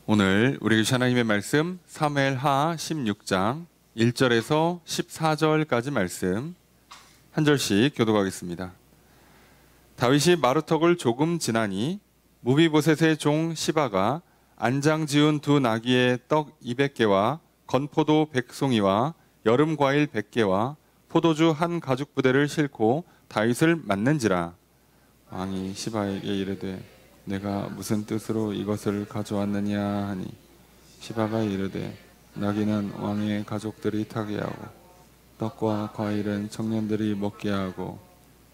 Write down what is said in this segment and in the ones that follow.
오늘 우리 하나님의 말씀 사무엘하 16장 1절에서 14절까지 말씀 한 절씩 교독하겠습니다. 다윗이 마루턱을 조금 지나니 무비보셋의 종 시바가 안장 지은 두 나귀의 떡 200개와 건포도 100송이와 여름 과일 100개와 포도주 한 가죽 부대를 싣고 다윗을 맞는지라. 왕이 시바에게 이르되 내가 무슨 뜻으로 이것을 가져왔느냐 하니 시바가 이르되 나귀는 왕의 가족들이 타게 하고 떡과 과일은 청년들이 먹게 하고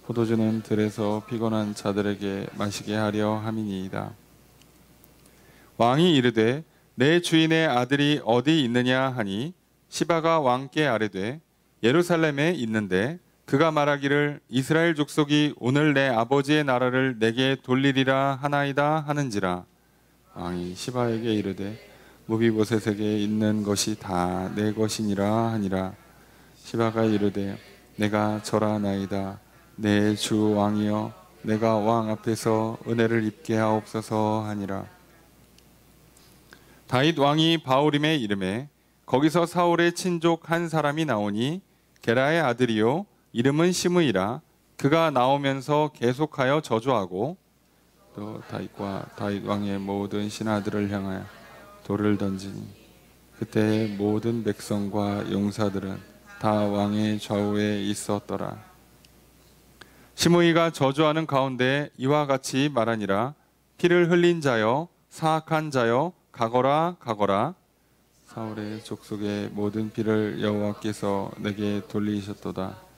포도주는 들에서 피곤한 자들에게 마시게 하려 함이니이다. 왕이 이르되 내 주인의 아들이 어디 있느냐 하니 시바가 왕께 아뢰되 예루살렘에 있는데 그가 말하기를 이스라엘 족속이 오늘 내 아버지의 나라를 내게 돌리리라 하나이다 하는지라. 왕이 시바에게 이르되 무비보셋에게 있는 것이 다 내 것이니라 하니라. 시바가 이르되 내가 절하나이다. 내 주 왕이여 내가 왕 앞에서 은혜를 입게 하옵소서 하니라. 다윗 왕이 바후림에 이르매 거기서 사울의 친족 한 사람이 나오니 게라의 아들이요 이름은 시므이라. 그가 나오면서 계속하여 저주하고 또 다윗과 다윗 왕의 모든 신하들을 향하여 돌을 던지니 그때 모든 백성과 용사들은 다 왕의 좌우에 있었더라. 시므이가 저주하는 가운데 이와 같이 말하니라. 피를 흘린 자여 사악한 자여 가거라 가거라. 사울의 족속의 모든 피를 여호와께서 내게 돌리셨도다.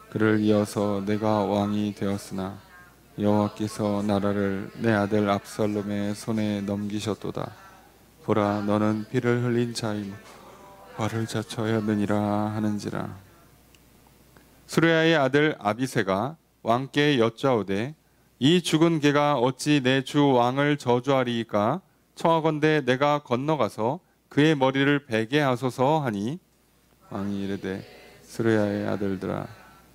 그를 이어서 내가 왕이 되었으나 여호와께서 나라를 내 아들 압살롬의 손에 넘기셨도다. 보라 너는 피를 흘린 자이므 화를 자초하였느니라 하는지라. 수레야의 아들 아비새가 왕께 여짜오되 이 죽은 개가 어찌 내 주 왕을 저주하리이까? 청하건대 내가 건너가서 그의 머리를 베게 하소서 하니 왕이 이르되 수레야의 아들들아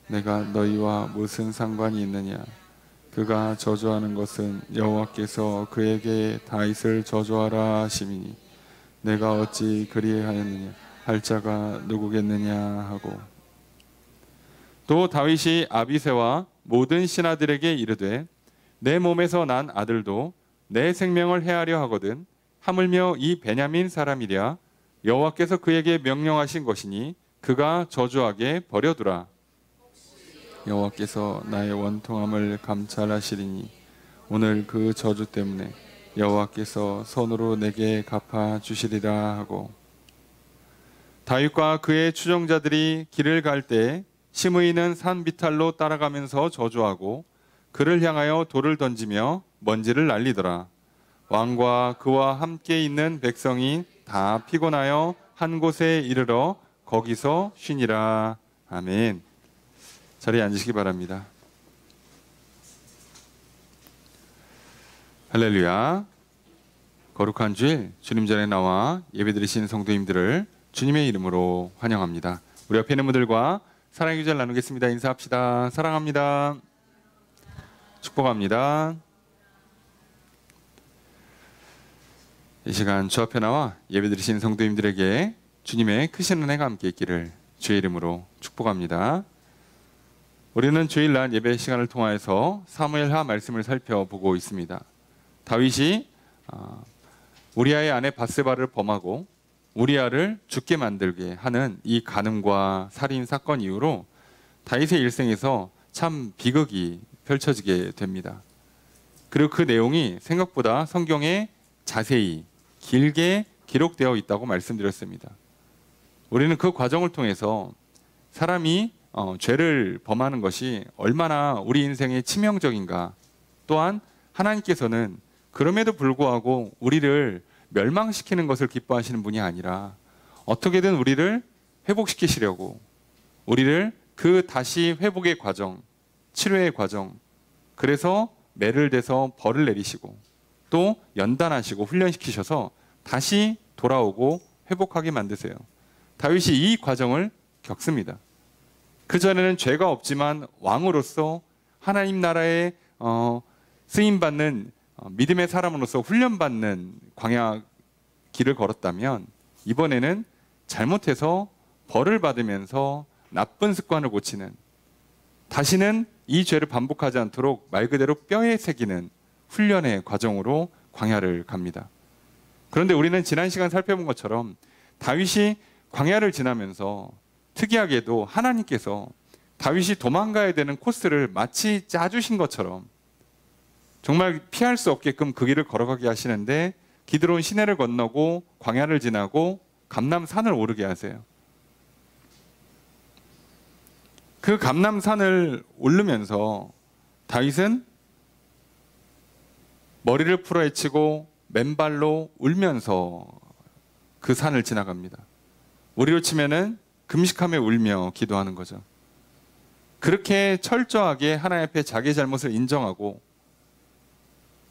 내가 너희와 무슨 상관이 있느냐? 그가 저주하는 것은 여호와께서 그에게 다윗을 저주하라 하심이니 내가 어찌 그리하였느냐 할 자가 누구겠느냐 하고. 또 다윗이 아비새와 모든 신하들에게 이르되 내 몸에서 난 아들도 내 생명을 해하려 하거든 하물며 이 베냐민 사람이랴. 여호와께서 그에게 명령하신 것이니 그가 저주하게 버려두라. 여호와께서 나의 원통함을 감찰하시리니 오늘 그 저주 때문에 여호와께서 손으로 내게 갚아주시리라 하고. 다윗과 그의 추종자들이 길을 갈 때 시므이는 산 비탈로 따라가면서 저주하고 그를 향하여 돌을 던지며 먼지를 날리더라. 왕과 그와 함께 있는 백성이 다 피곤하여 한 곳에 이르러 거기서 쉬니라. 아멘. 자리에 앉으시기 바랍니다. 할렐루야. 거룩한 주일 주님 전에 나와 예배드리신 성도님들을 주님의 이름으로 환영합니다. 우리 옆에 있는 분들과 사랑의 교제를 나누겠습니다. 인사합시다. 사랑합니다. 축복합니다. 이 시간 주 앞에 나와 예배드리신 성도님들에게 주님의 크신 은혜가 함께 있기를 주의 이름으로 축복합니다. 우리는 주일날 예배 시간을 통하여서 사무엘하 말씀을 살펴보고 있습니다. 다윗이 우리아의 아내 바세바를 범하고 우리아를 죽게 만들게 하는 이 간음과 살인 사건 이후로 다윗의 일생에서 참 비극이 펼쳐지게 됩니다. 그리고 그 내용이 생각보다 성경에 자세히 길게 기록되어 있다고 말씀드렸습니다. 우리는 그 과정을 통해서 사람이 죄를 범하는 것이 얼마나 우리 인생에 치명적인가, 또한 하나님께서는 그럼에도 불구하고 우리를 멸망시키는 것을 기뻐하시는 분이 아니라 어떻게든 우리를 회복시키시려고 우리를 그 다시 회복의 과정, 치료의 과정, 그래서 매를 대서 벌을 내리시고 또 연단하시고 훈련시키셔서 다시 돌아오고 회복하게 만드세요. 다윗이 이 과정을 겪습니다. 그전에는 죄가 없지만 왕으로서 하나님 나라에 쓰임받는 믿음의 사람으로서 훈련받는 광야 길을 걸었다면 이번에는 잘못해서 벌을 받으면서 나쁜 습관을 고치는, 다시는 이 죄를 반복하지 않도록 말 그대로 뼈에 새기는 훈련의 과정으로 광야를 갑니다. 그런데 우리는 지난 시간 살펴본 것처럼 다윗이 광야를 지나면서 특이하게도 하나님께서 다윗이 도망가야 되는 코스를 마치 짜주신 것처럼 정말 피할 수 없게끔 그 길을 걸어가게 하시는데, 기드론 시내를 건너고 광야를 지나고 감람산을 오르게 하세요. 그 감람산을 오르면서 다윗은 머리를 풀어헤치고 맨발로 울면서 그 산을 지나갑니다. 우리로 치면은 금식하며 울며 기도하는 거죠. 그렇게 철저하게 하나님 앞에 자기의 잘못을 인정하고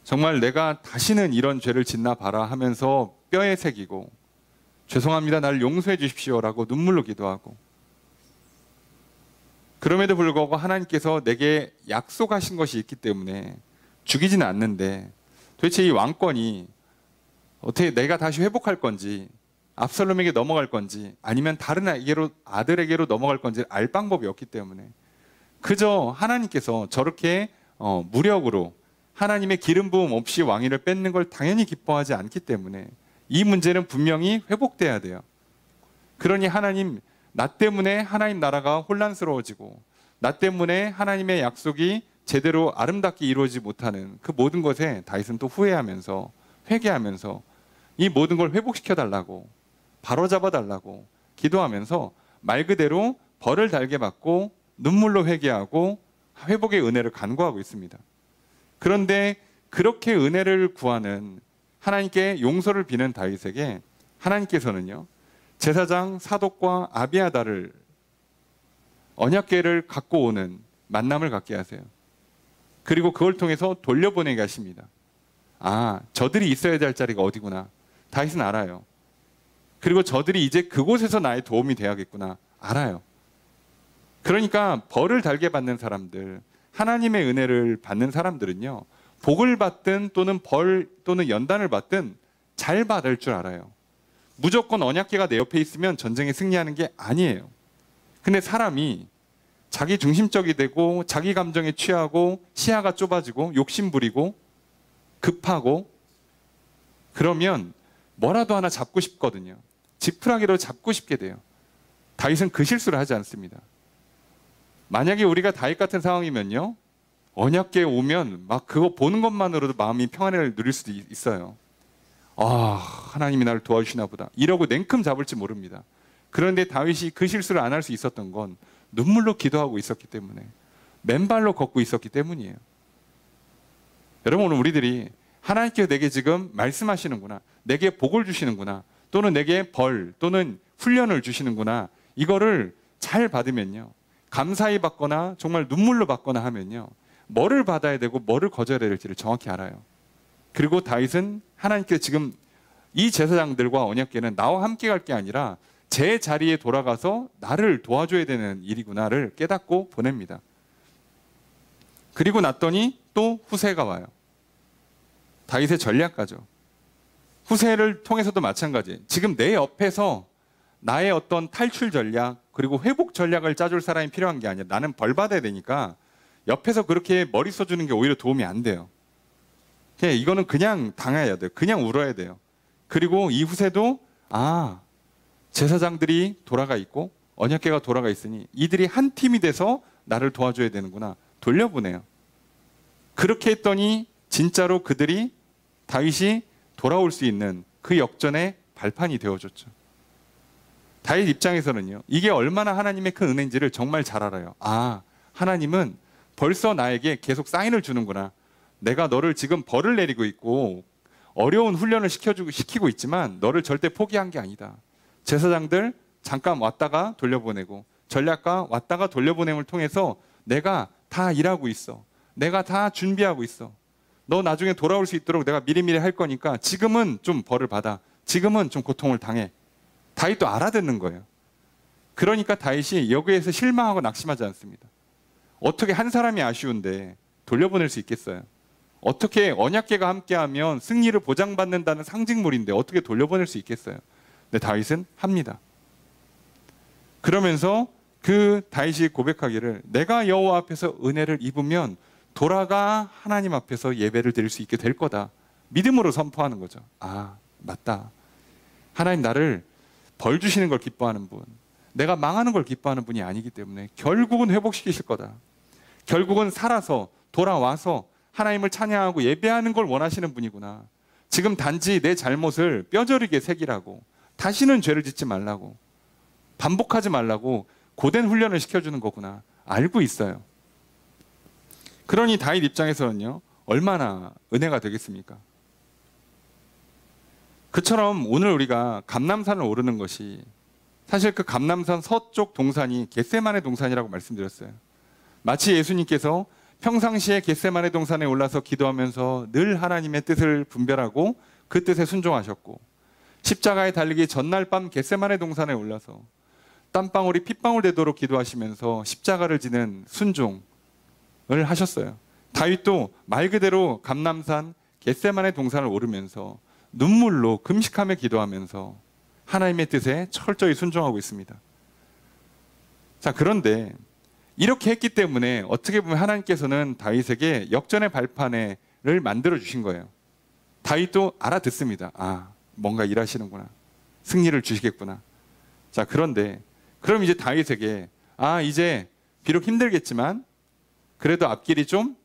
정말 내가 다시는 이런 죄를 짓나 봐라 하면서 뼈에 새기고 죄송합니다, 나를 용서해 주십시오라고 눈물로 기도하고, 그럼에도 불구하고 하나님께서 내게 약속하신 것이 있기 때문에 죽이지는 않는데 도대체 이 왕권이 어떻게 내가 다시 회복할 건지, 압살롬에게 넘어갈 건지 아니면 다른 아들에게로 넘어갈 건지 알 방법이 없기 때문에 그저 하나님께서 저렇게 무력으로 하나님의 기름 부음 없이 왕위를 뺏는 걸 당연히 기뻐하지 않기 때문에 이 문제는 분명히 회복돼야 돼요. 그러니 하나님, 나 때문에 하나님 나라가 혼란스러워지고 나 때문에 하나님의 약속이 제대로 아름답게 이루어지지 못하는 그 모든 것에 다윗은 또 후회하면서 회개하면서 이 모든 걸 회복시켜 달라고, 바로잡아 달라고 기도하면서 말 그대로 벌을 달게 받고 눈물로 회개하고 회복의 은혜를 간구하고 있습니다. 그런데 그렇게 은혜를 구하는, 하나님께 용서를 비는 다윗에게 하나님께서는요, 제사장 사독과 아비아달을, 언약궤를 갖고 오는 만남을 갖게 하세요. 그리고 그걸 통해서 돌려보내게 하십니다. 아, 저들이 있어야 될 자리가 어디구나. 다윗은 알아요. 그리고 저들이 이제 그곳에서 나의 도움이 돼야겠구나. 알아요. 그러니까 벌을 달게 받는 사람들, 하나님의 은혜를 받는 사람들은요, 복을 받든 또는 벌 또는 연단을 받든 잘 받을 줄 알아요. 무조건 언약궤가 내 옆에 있으면 전쟁에 승리하는 게 아니에요. 근데 사람이 자기 중심적이 되고 자기 감정에 취하고 시야가 좁아지고 욕심부리고 급하고 그러면 뭐라도 하나 잡고 싶거든요. 지푸라기로 잡고 싶게 돼요. 다윗은 그 실수를 하지 않습니다. 만약에 우리가 다윗 같은 상황이면요, 언약궤에 오면 막 그거 보는 것만으로도 마음이 평안을 누릴 수도 있어요. 아, 하나님이 나를 도와주시나 보다 이러고 냉큼 잡을지 모릅니다. 그런데 다윗이 그 실수를 안 할 수 있었던 건 눈물로 기도하고 있었기 때문에, 맨발로 걷고 있었기 때문이에요. 여러분, 오늘 우리들이 하나님께서 내게 지금 말씀하시는구나, 내게 복을 주시는구나, 또는 내게 벌 또는 훈련을 주시는구나, 이거를 잘 받으면요, 감사히 받거나 정말 눈물로 받거나 하면요, 뭐를 받아야 되고 뭐를 거절해야 될지를 정확히 알아요. 그리고 다윗은 하나님께서 지금 이 제사장들과 언약궤는 나와 함께 갈 게 아니라 제 자리에 돌아가서 나를 도와줘야 되는 일이구나를 깨닫고 보냅니다. 그리고 났더니 또 후세가 와요. 다윗의 전략가죠. 후세를 통해서도 마찬가지. 지금 내 옆에서 나의 어떤 탈출 전략 그리고 회복 전략을 짜줄 사람이 필요한 게 아니라 나는 벌 받아야 되니까 옆에서 그렇게 머리 써주는 게 오히려 도움이 안 돼요. 이거는 그냥 당해야 돼요. 그냥 울어야 돼요. 그리고 이 후세도 제사장들이 돌아가 있고 언약궤가 돌아가 있으니 이들이 한 팀이 돼서 나를 도와줘야 되는구나. 돌려보내요. 그렇게 했더니 진짜로 그들이 다윗이 돌아올 수 있는 그 역전의 발판이 되어줬죠. 다윗 입장에서는요, 이게 얼마나 하나님의 큰 은혜인지를 정말 잘 알아요. 하나님은 벌써 나에게 계속 사인을 주는구나. 내가 너를 지금 벌을 내리고 있고 어려운 훈련을 시키고 있지만 너를 절대 포기한 게 아니다. 제사장들 잠깐 왔다가 돌려보내고 전략가 왔다가 돌려보냄을 통해서 내가 다 일하고 있어. 내가 다 준비하고 있어. 너 나중에 돌아올 수 있도록 내가 미리미리 할 거니까 지금은 좀 벌을 받아. 지금은 좀 고통을 당해. 다윗도 알아듣는 거예요. 그러니까 다윗이 여기에서 실망하고 낙심하지 않습니다. 어떻게 한 사람이 아쉬운데 돌려보낼 수 있겠어요? 어떻게 언약궤가 함께하면 승리를 보장받는다는 상징물인데 어떻게 돌려보낼 수 있겠어요? 근데 다윗은 합니다. 그러면서 그 다윗이 고백하기를 내가 여호와 앞에서 은혜를 입으면 돌아가 하나님 앞에서 예배를 드릴 수 있게 될 거다. 믿음으로 선포하는 거죠. 아, 맞다. 하나님 나를 벌 주시는 걸 기뻐하는 분, 내가 망하는 걸 기뻐하는 분이 아니기 때문에 결국은 회복시키실 거다. 결국은 살아서 돌아와서 하나님을 찬양하고 예배하는 걸 원하시는 분이구나. 지금 단지 내 잘못을 뼈저리게 새기라고, 다시는 죄를 짓지 말라고, 반복하지 말라고 고된 훈련을 시켜주는 거구나 알고 있어요. 그러니 다윗 입장에서는요, 얼마나 은혜가 되겠습니까? 그처럼 오늘 우리가 감람산을 오르는 것이, 사실 그 감람산 서쪽 동산이 겟세마네 동산이라고 말씀드렸어요. 마치 예수님께서 평상시에 겟세마네 동산에 올라서 기도하면서 늘 하나님의 뜻을 분별하고 그 뜻에 순종하셨고, 십자가에 달리기 전날 밤 겟세마네 동산에 올라서 땀방울이 핏방울 되도록 기도하시면서 십자가를 지는 순종을 하셨어요. 다윗도 말 그대로 감람산 겟세마네 동산을 오르면서 눈물로 금식하며 기도하면서 하나님의 뜻에 철저히 순종하고 있습니다. 자, 그런데 이렇게 했기 때문에 어떻게 보면 하나님께서는 다윗에게 역전의 발판을 만들어 주신 거예요. 다윗도 알아듣습니다. 아, 뭔가 일하시는구나. 승리를 주시겠구나. 자, 그런데 그럼 이제 다윗에게 이제 비록 힘들겠지만 그래도 앞길이 좀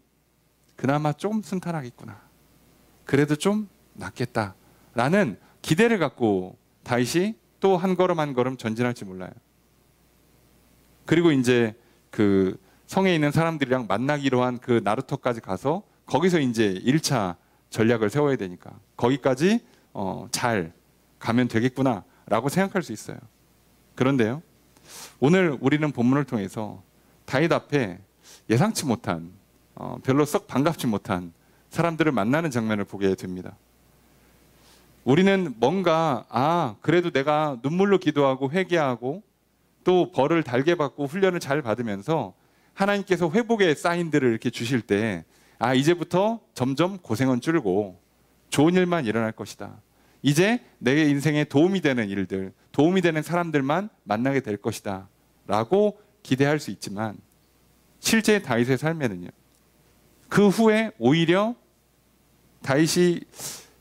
그나마 좀 순탄하겠구나. 그래도 좀 낫겠다라는 기대를 갖고 다윗이 또 한 걸음 한 걸음 전진할지 몰라요. 그리고 이제 그 성에 있는 사람들이랑 만나기로 한 그 나루터까지 가서 거기서 이제 1차 전략을 세워야 되니까 거기까지 잘 가면 되겠구나라고 생각할 수 있어요. 그런데요, 오늘 우리는 본문을 통해서 다윗 앞에 예상치 못한 별로 썩 반갑지 못한 사람들을 만나는 장면을 보게 됩니다. 우리는 뭔가 그래도 내가 눈물로 기도하고 회개하고 또 벌을 달게 받고 훈련을 잘 받으면서 하나님께서 회복의 사인들을 이렇게 주실 때 이제부터 점점 고생은 줄고 좋은 일만 일어날 것이다. 이제 내 인생에 도움이 되는 일들, 도움이 되는 사람들만 만나게 될 것이다 라고 기대할 수 있지만, 실제 다윗의 삶에는요, 그 후에 오히려 다윗이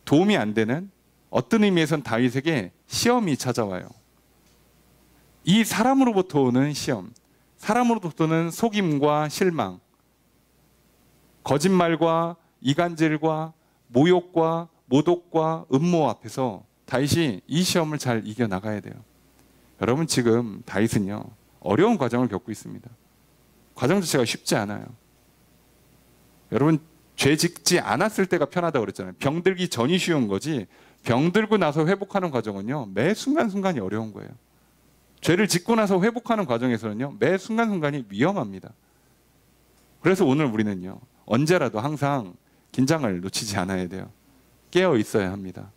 도움이 안 되는, 어떤 의미에선 다윗에게 시험이 찾아와요. 이 사람으로부터 오는 시험, 사람으로부터 오는 속임과 실망, 거짓말과 이간질과 모욕과 모독과 음모 앞에서 다윗이 이 시험을 잘 이겨나가야 돼요. 여러분, 지금 다윗은요, 어려운 과정을 겪고 있습니다. 과정 자체가 쉽지 않아요. 여러분, 죄 짓지 않았을 때가 편하다고 그랬잖아요. 병들기 전이 쉬운 거지, 병들고 나서 회복하는 과정은요, 매 순간순간이 어려운 거예요. 죄를 짓고 나서 회복하는 과정에서는요, 매 순간순간이 위험합니다. 그래서 오늘 우리는요, 언제라도 항상 긴장을 놓치지 않아야 돼요. 깨어 있어야 합니다.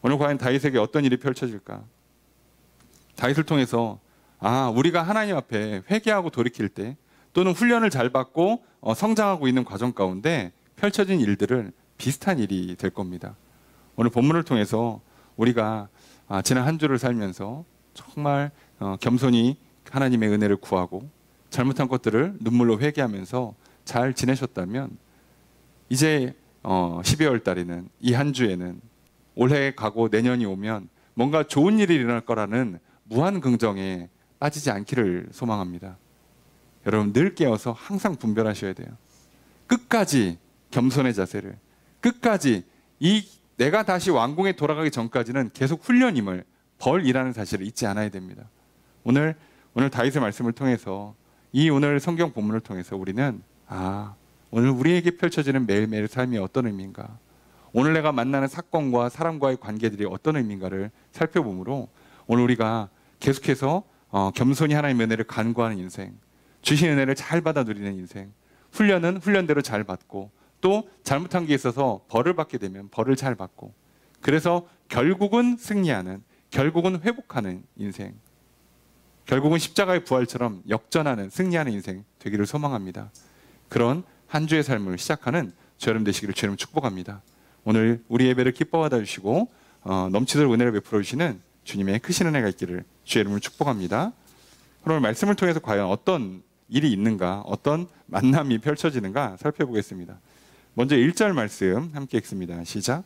오늘 과연 다윗에게 어떤 일이 펼쳐질까? 다윗을 통해서 우리가 하나님 앞에 회개하고 돌이킬 때, 또는 훈련을 잘 받고 성장하고 있는 과정 가운데 펼쳐진 일들을 비슷한 일이 될 겁니다. 오늘 본문을 통해서 우리가 지난 한 주를 살면서 정말 겸손히 하나님의 은혜를 구하고 잘못한 것들을 눈물로 회개하면서 잘 지내셨다면, 이제 12월 달에는, 이 한 주에는, 올해 가고 내년이 오면 뭔가 좋은 일이 일어날 거라는 무한 긍정에 빠지지 않기를 소망합니다. 여러분, 늘 깨어서 항상 분별하셔야 돼요. 끝까지 겸손의 자세를, 끝까지 내가 다시 왕궁에 돌아가기 전까지는 계속 훈련임을, 벌이라는 사실을 잊지 않아야 됩니다. 오늘 다윗의 말씀을 통해서, 이 오늘 성경 본문을 통해서 우리는 오늘 우리에게 펼쳐지는 매일매일 삶이 어떤 의미인가, 오늘 내가 만나는 사건과 사람과의 관계들이 어떤 의미인가를 살펴보므로 오늘 우리가 계속해서 겸손히 하나님의 은혜를 간구하는 인생, 주신 은혜를 잘 받아 누리는 인생, 훈련은 훈련대로 잘 받고, 또 잘못한 게 있어서 벌을 받게 되면 벌을 잘 받고, 그래서 결국은 승리하는, 결국은 회복하는 인생, 결국은 십자가의 부활처럼 역전하는, 승리하는 인생 되기를 소망합니다. 그런 한 주의 삶을 시작하는 저여러분 되시기를 주님 축복합니다. 오늘 우리 예배를 기뻐 받아주시고 넘치도록 은혜를 베풀어 주시는 주님의 크신 은혜가 있기를 주의 이름으로 축복합니다. 오늘 말씀을 통해서 과연 어떤 일이 있는가, 어떤 만남이 펼쳐지는가 살펴보겠습니다. 먼저 1절 말씀 함께 읽습니다. 시작.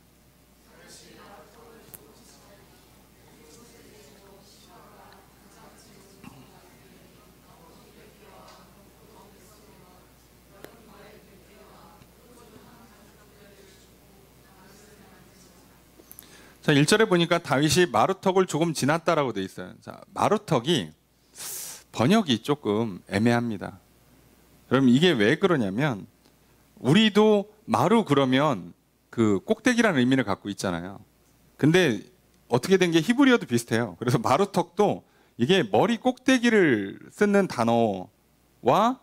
자, 1절에 보니까 다윗이 마루턱을 조금 지났다라고 되어 있어요. 자, 마루턱이 번역이 조금 애매합니다. 그럼 이게 왜 그러냐면 우리도 마루 그러면 그 꼭대기라는 의미를 갖고 있잖아요. 근데 어떻게 된 게 히브리어도 비슷해요. 그래서 마루턱도 이게 머리 꼭대기를 쓰는 단어와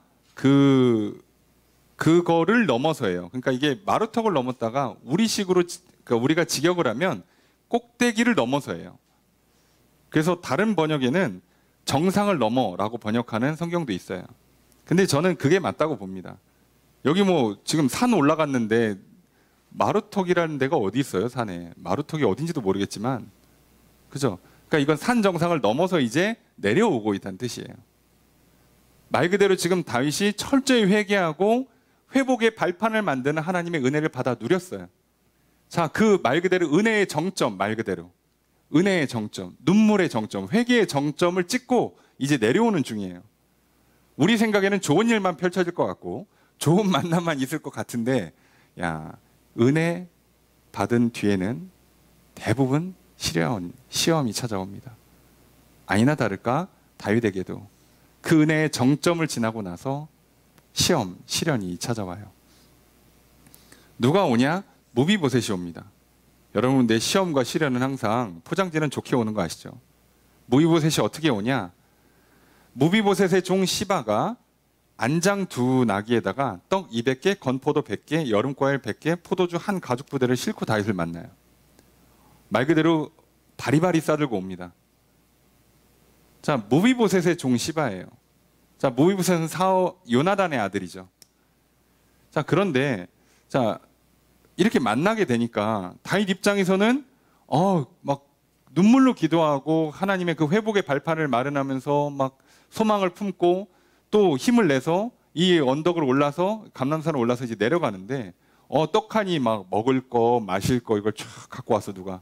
그거를 넘어서예요. 그러니까 이게 마루턱을 넘었다가 우리식으로 그러니까 우리가 직역을 하면 꼭대기를 넘어서예요. 그래서 다른 번역에는 정상을 넘어라고 번역하는 성경도 있어요. 근데 저는 그게 맞다고 봅니다. 여기 뭐 지금 산 올라갔는데 마루턱이라는 데가 어디 있어요? 산에 마루턱이 어딘지도 모르겠지만, 그죠? 그러니까 이건 산 정상을 넘어서 이제 내려오고 있다는 뜻이에요. 말 그대로 지금 다윗이 철저히 회개하고 회복의 발판을 만드는 하나님의 은혜를 받아 누렸어요. 자, 그 말 그대로 은혜의 정점, 말 그대로 은혜의 정점, 눈물의 정점, 회개의 정점을 찍고 이제 내려오는 중이에요. 우리 생각에는 좋은 일만 펼쳐질 것 같고 좋은 만남만 있을 것 같은데, 야, 은혜 받은 뒤에는 대부분 시험이 찾아옵니다. 아니나 다를까 다윗에게도 그 은혜의 정점을 지나고 나서 시련이 찾아와요. 누가 오냐? 무비보셋이 옵니다. 여러분, 내 시험과 시련은 항상 포장지는 좋게 오는 거 아시죠? 무비보셋이 어떻게 오냐? 무비보셋의 종 시바가 안장 2나귀에다가 떡 200개, 건포도 100개, 여름과일 100개, 포도주 한 가죽 부대를 싣고 다윗을 만나요. 말 그대로 바리바리 싸들고 옵니다. 자, 무비보셋의 종 시바예요. 자, 무비보셋은 요나단의 아들이죠. 자, 그런데 자, 이렇게 만나게 되니까 다윗 입장에서는 막 눈물로 기도하고 하나님의 그 회복의 발판을 마련하면서 막 소망을 품고 또 힘을 내서 이 언덕을 올라서 감람산을 올라서 이제 내려가는데 떡하니 막 먹을 거 마실 거 이걸 쫙 갖고 와서 누가,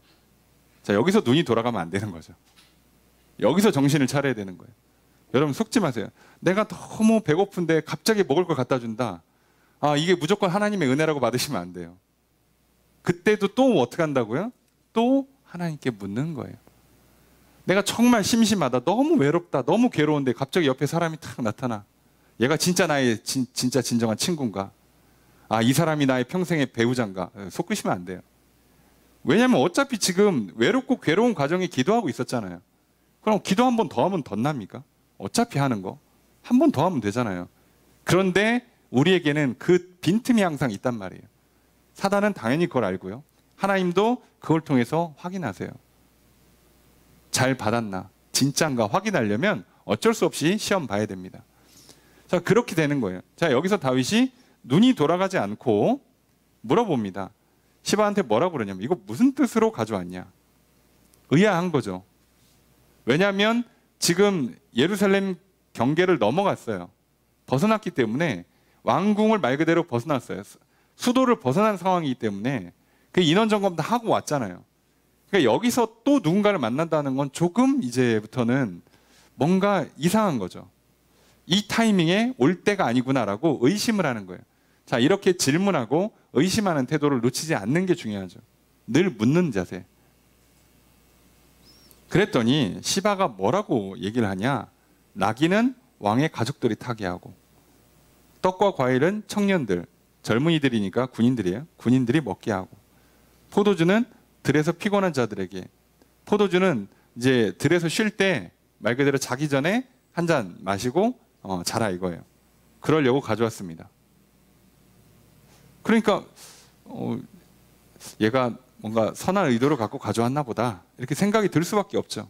자, 여기서 눈이 돌아가면 안 되는 거죠. 여기서 정신을 차려야 되는 거예요. 여러분 속지 마세요. 내가 너무 배고픈데 갑자기 먹을 걸 갖다 준다. 이게 무조건 하나님의 은혜라고 받으시면 안 돼요. 그때도 또 어떻게 한다고요? 또 하나님께 묻는 거예요. 내가 정말 심심하다, 너무 외롭다, 너무 괴로운데 갑자기 옆에 사람이 탁 나타나. 얘가 진짜 나의 진짜 진정한 친구인가? 이 사람이 나의 평생의 배우자인가? 속으시면 안 돼요. 왜냐하면 어차피 지금 외롭고 괴로운 과정에 기도하고 있었잖아요. 그럼 기도 한 번 더 하면 덧납니까? 어차피 하는 거 한 번 더 하면 되잖아요. 그런데 우리에게는 그 빈틈이 항상 있단 말이에요. 사단은 당연히 그걸 알고요. 하나님도 그걸 통해서 확인하세요. 잘 받았나? 진짜인가 확인하려면 어쩔 수 없이 시험 봐야 됩니다. 자, 그렇게 되는 거예요. 자, 여기서 다윗이 눈이 돌아가지 않고 물어봅니다. 시바한테 뭐라고 그러냐면 이거 무슨 뜻으로 가져왔냐? 의아한 거죠. 왜냐하면 지금 예루살렘 경계를 넘어갔어요. 벗어났기 때문에 왕궁을 말 그대로 벗어났어요. 수도를 벗어난 상황이기 때문에 그 인원 점검 다 하고 왔잖아요. 그러니까 여기서 또 누군가를 만난다는 건 조금 이제부터는 뭔가 이상한 거죠. 이 타이밍에 올 때가 아니구나라고 의심을 하는 거예요. 자, 이렇게 질문하고 의심하는 태도를 놓치지 않는 게 중요하죠. 늘 묻는 자세. 그랬더니 시바가 뭐라고 얘기를 하냐? 나귀는 왕의 가족들이 타게 하고 떡과 과일은 청년들, 젊은이들이니까 군인들이에요. 군인들이 먹게 하고 포도주는 들에서 피곤한 자들에게, 포도주는 이제 들에서 쉴 때 말 그대로 자기 전에 한 잔 마시고 자라 이거예요. 그러려고 가져왔습니다. 그러니까 얘가 뭔가 선한 의도를 갖고 가져왔나 보다 이렇게 생각이 들 수밖에 없죠.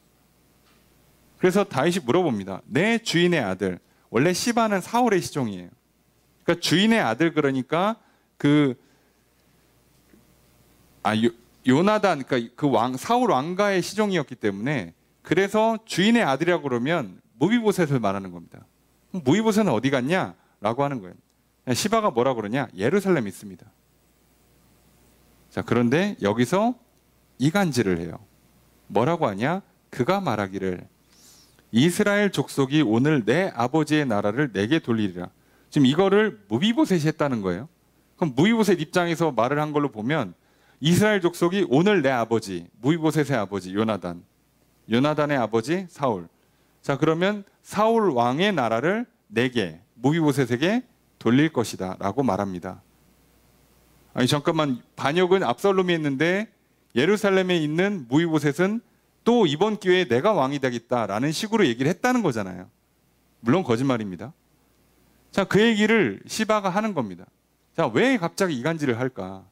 그래서 다윗이 물어봅니다. 내 주인의 아들, 원래 시바는 사울의 시종이에요. 그러니까 주인의 아들, 그러니까 그 요나단, 그러니까 그 사울 왕가의 시종이었기 때문에, 그래서 주인의 아들이라고 그러면 무비보셋을 말하는 겁니다. 무비보셋은 어디 갔냐라고 하는 거예요. 시바가 뭐라 그러냐? 예루살렘에 있습니다. 자, 그런데 여기서 이간질을 해요. 뭐라고 하냐? 그가 말하기를 이스라엘 족속이 오늘 내 아버지의 나라를 내게 돌리리라. 지금 이거를 무비보셋이 했다는 거예요. 그럼 무비보셋 입장에서 말을 한 걸로 보면 이스라엘 족속이 오늘 내 아버지, 무비보셋의 아버지 요나단, 요나단의 아버지 사울. 자, 그러면 사울 왕의 나라를 내게, 무비보셋에게 돌릴 것이다 라고 말합니다. 아니 잠깐만, 반역은 압살롬이 했는데 예루살렘에 있는 무비보셋은 또 이번 기회에 내가 왕이 되겠다라는 식으로 얘기를 했다는 거잖아요. 물론 거짓말입니다. 자, 그 얘기를 시바가 하는 겁니다. 자, 왜 갑자기 이간질을 할까?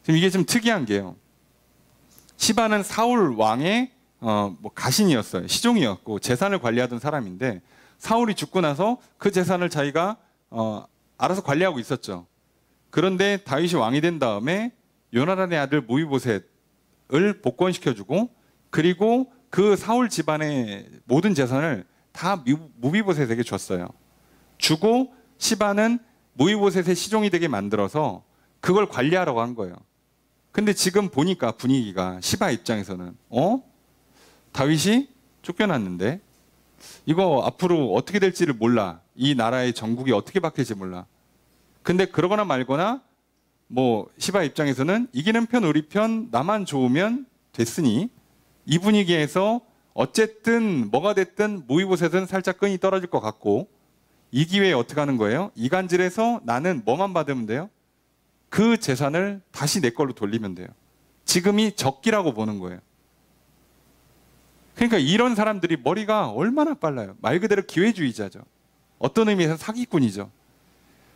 지금 이게 좀 특이한 게요. 시바는 사울 왕의 가신이었어요. 시종이었고 재산을 관리하던 사람인데, 사울이 죽고 나서 그 재산을 자기가 알아서 관리하고 있었죠. 그런데 다윗이 왕이 된 다음에 요나단의 아들 무비보셋을 복권시켜주고, 그리고 그 사울 집안의 모든 재산을 다 무비보셋에게 줬어요. 주고 시바는 무비보셋의 시종이 되게 만들어서 그걸 관리하라고 한 거예요. 근데 지금 보니까 분위기가 시바 입장에서는 다윗이 쫓겨났는데 이거 앞으로 어떻게 될지를 몰라. 이 나라의 정국이 어떻게 바뀔지 몰라. 근데 그러거나 말거나 시바 입장에서는 이기는 편 우리 편 나만 좋으면 됐으니, 이 분위기에서 어쨌든 뭐가 됐든 무비보셋은 살짝 끈이 떨어질 것 같고, 이 기회에 어떻게 하는 거예요? 이간질해서 나는 뭐만 받으면 돼요? 그 재산을 다시 내 걸로 돌리면 돼요. 지금이 적기라고 보는 거예요. 그러니까 이런 사람들이 머리가 얼마나 빨라요. 말 그대로 기회주의자죠. 어떤 의미에서는 사기꾼이죠.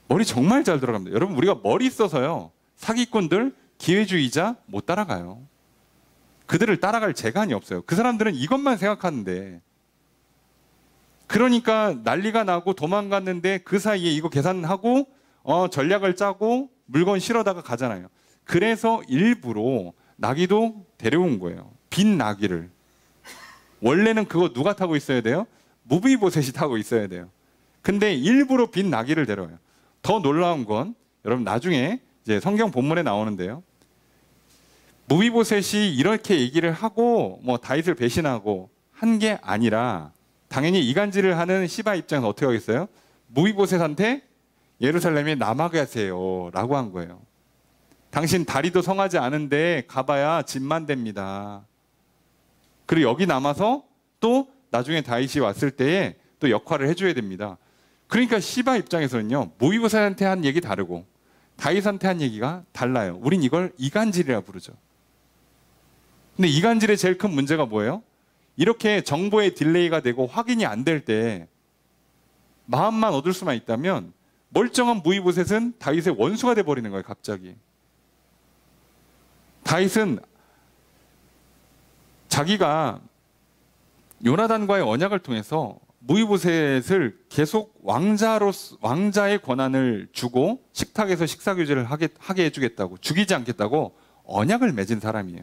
머리 정말 잘 들어갑니다. 여러분, 우리가 머리 써서요, 사기꾼들, 기회주의자 못 따라가요. 그들을 따라갈 재간이 없어요. 그 사람들은 이것만 생각하는데, 그러니까 난리가 나고 도망갔는데 그 사이에 이거 계산하고 전략을 짜고 물건 실어다가 가잖아요. 그래서 일부러 나귀도 데려온 거예요. 빈 나귀를. 원래는 그거 누가 타고 있어야 돼요? 무비보셋이 타고 있어야 돼요. 근데 일부러 빈 나귀를 데려와요. 더 놀라운 건 여러분, 나중에 이제 성경 본문에 나오는데요. 무비보셋이 이렇게 얘기를 하고 다윗을 배신하고 한 게 아니라, 당연히 이간질을 하는 시바 입장에서 어떻게 하겠어요? 무비보셋한테 예루살렘에 남아 가세요 라고 한 거예요. 당신 다리도 성하지 않은데 가봐야 집만 됩니다. 그리고 여기 남아서 또 나중에 다윗이 왔을 때에 또 역할을 해줘야 됩니다. 그러니까 시바 입장에서는요, 무비보셋한테 한 얘기 다르고 다윗한테 한 얘기가 달라요. 우린 이걸 이간질이라 부르죠. 근데 이간질의 제일 큰 문제가 뭐예요? 이렇게 정보의 딜레이가 되고 확인이 안 될 때 마음만 얻을 수만 있다면 멀쩡한 무비보셋은 다윗의 원수가 돼버리는 거예요. 갑자기 다윗은 자기가 요나단과의 언약을 통해서 무비보셋을 계속 왕자의 권한을 주고 식탁에서 식사교제를 하게 해주겠다고, 죽이지 않겠다고 언약을 맺은 사람이에요.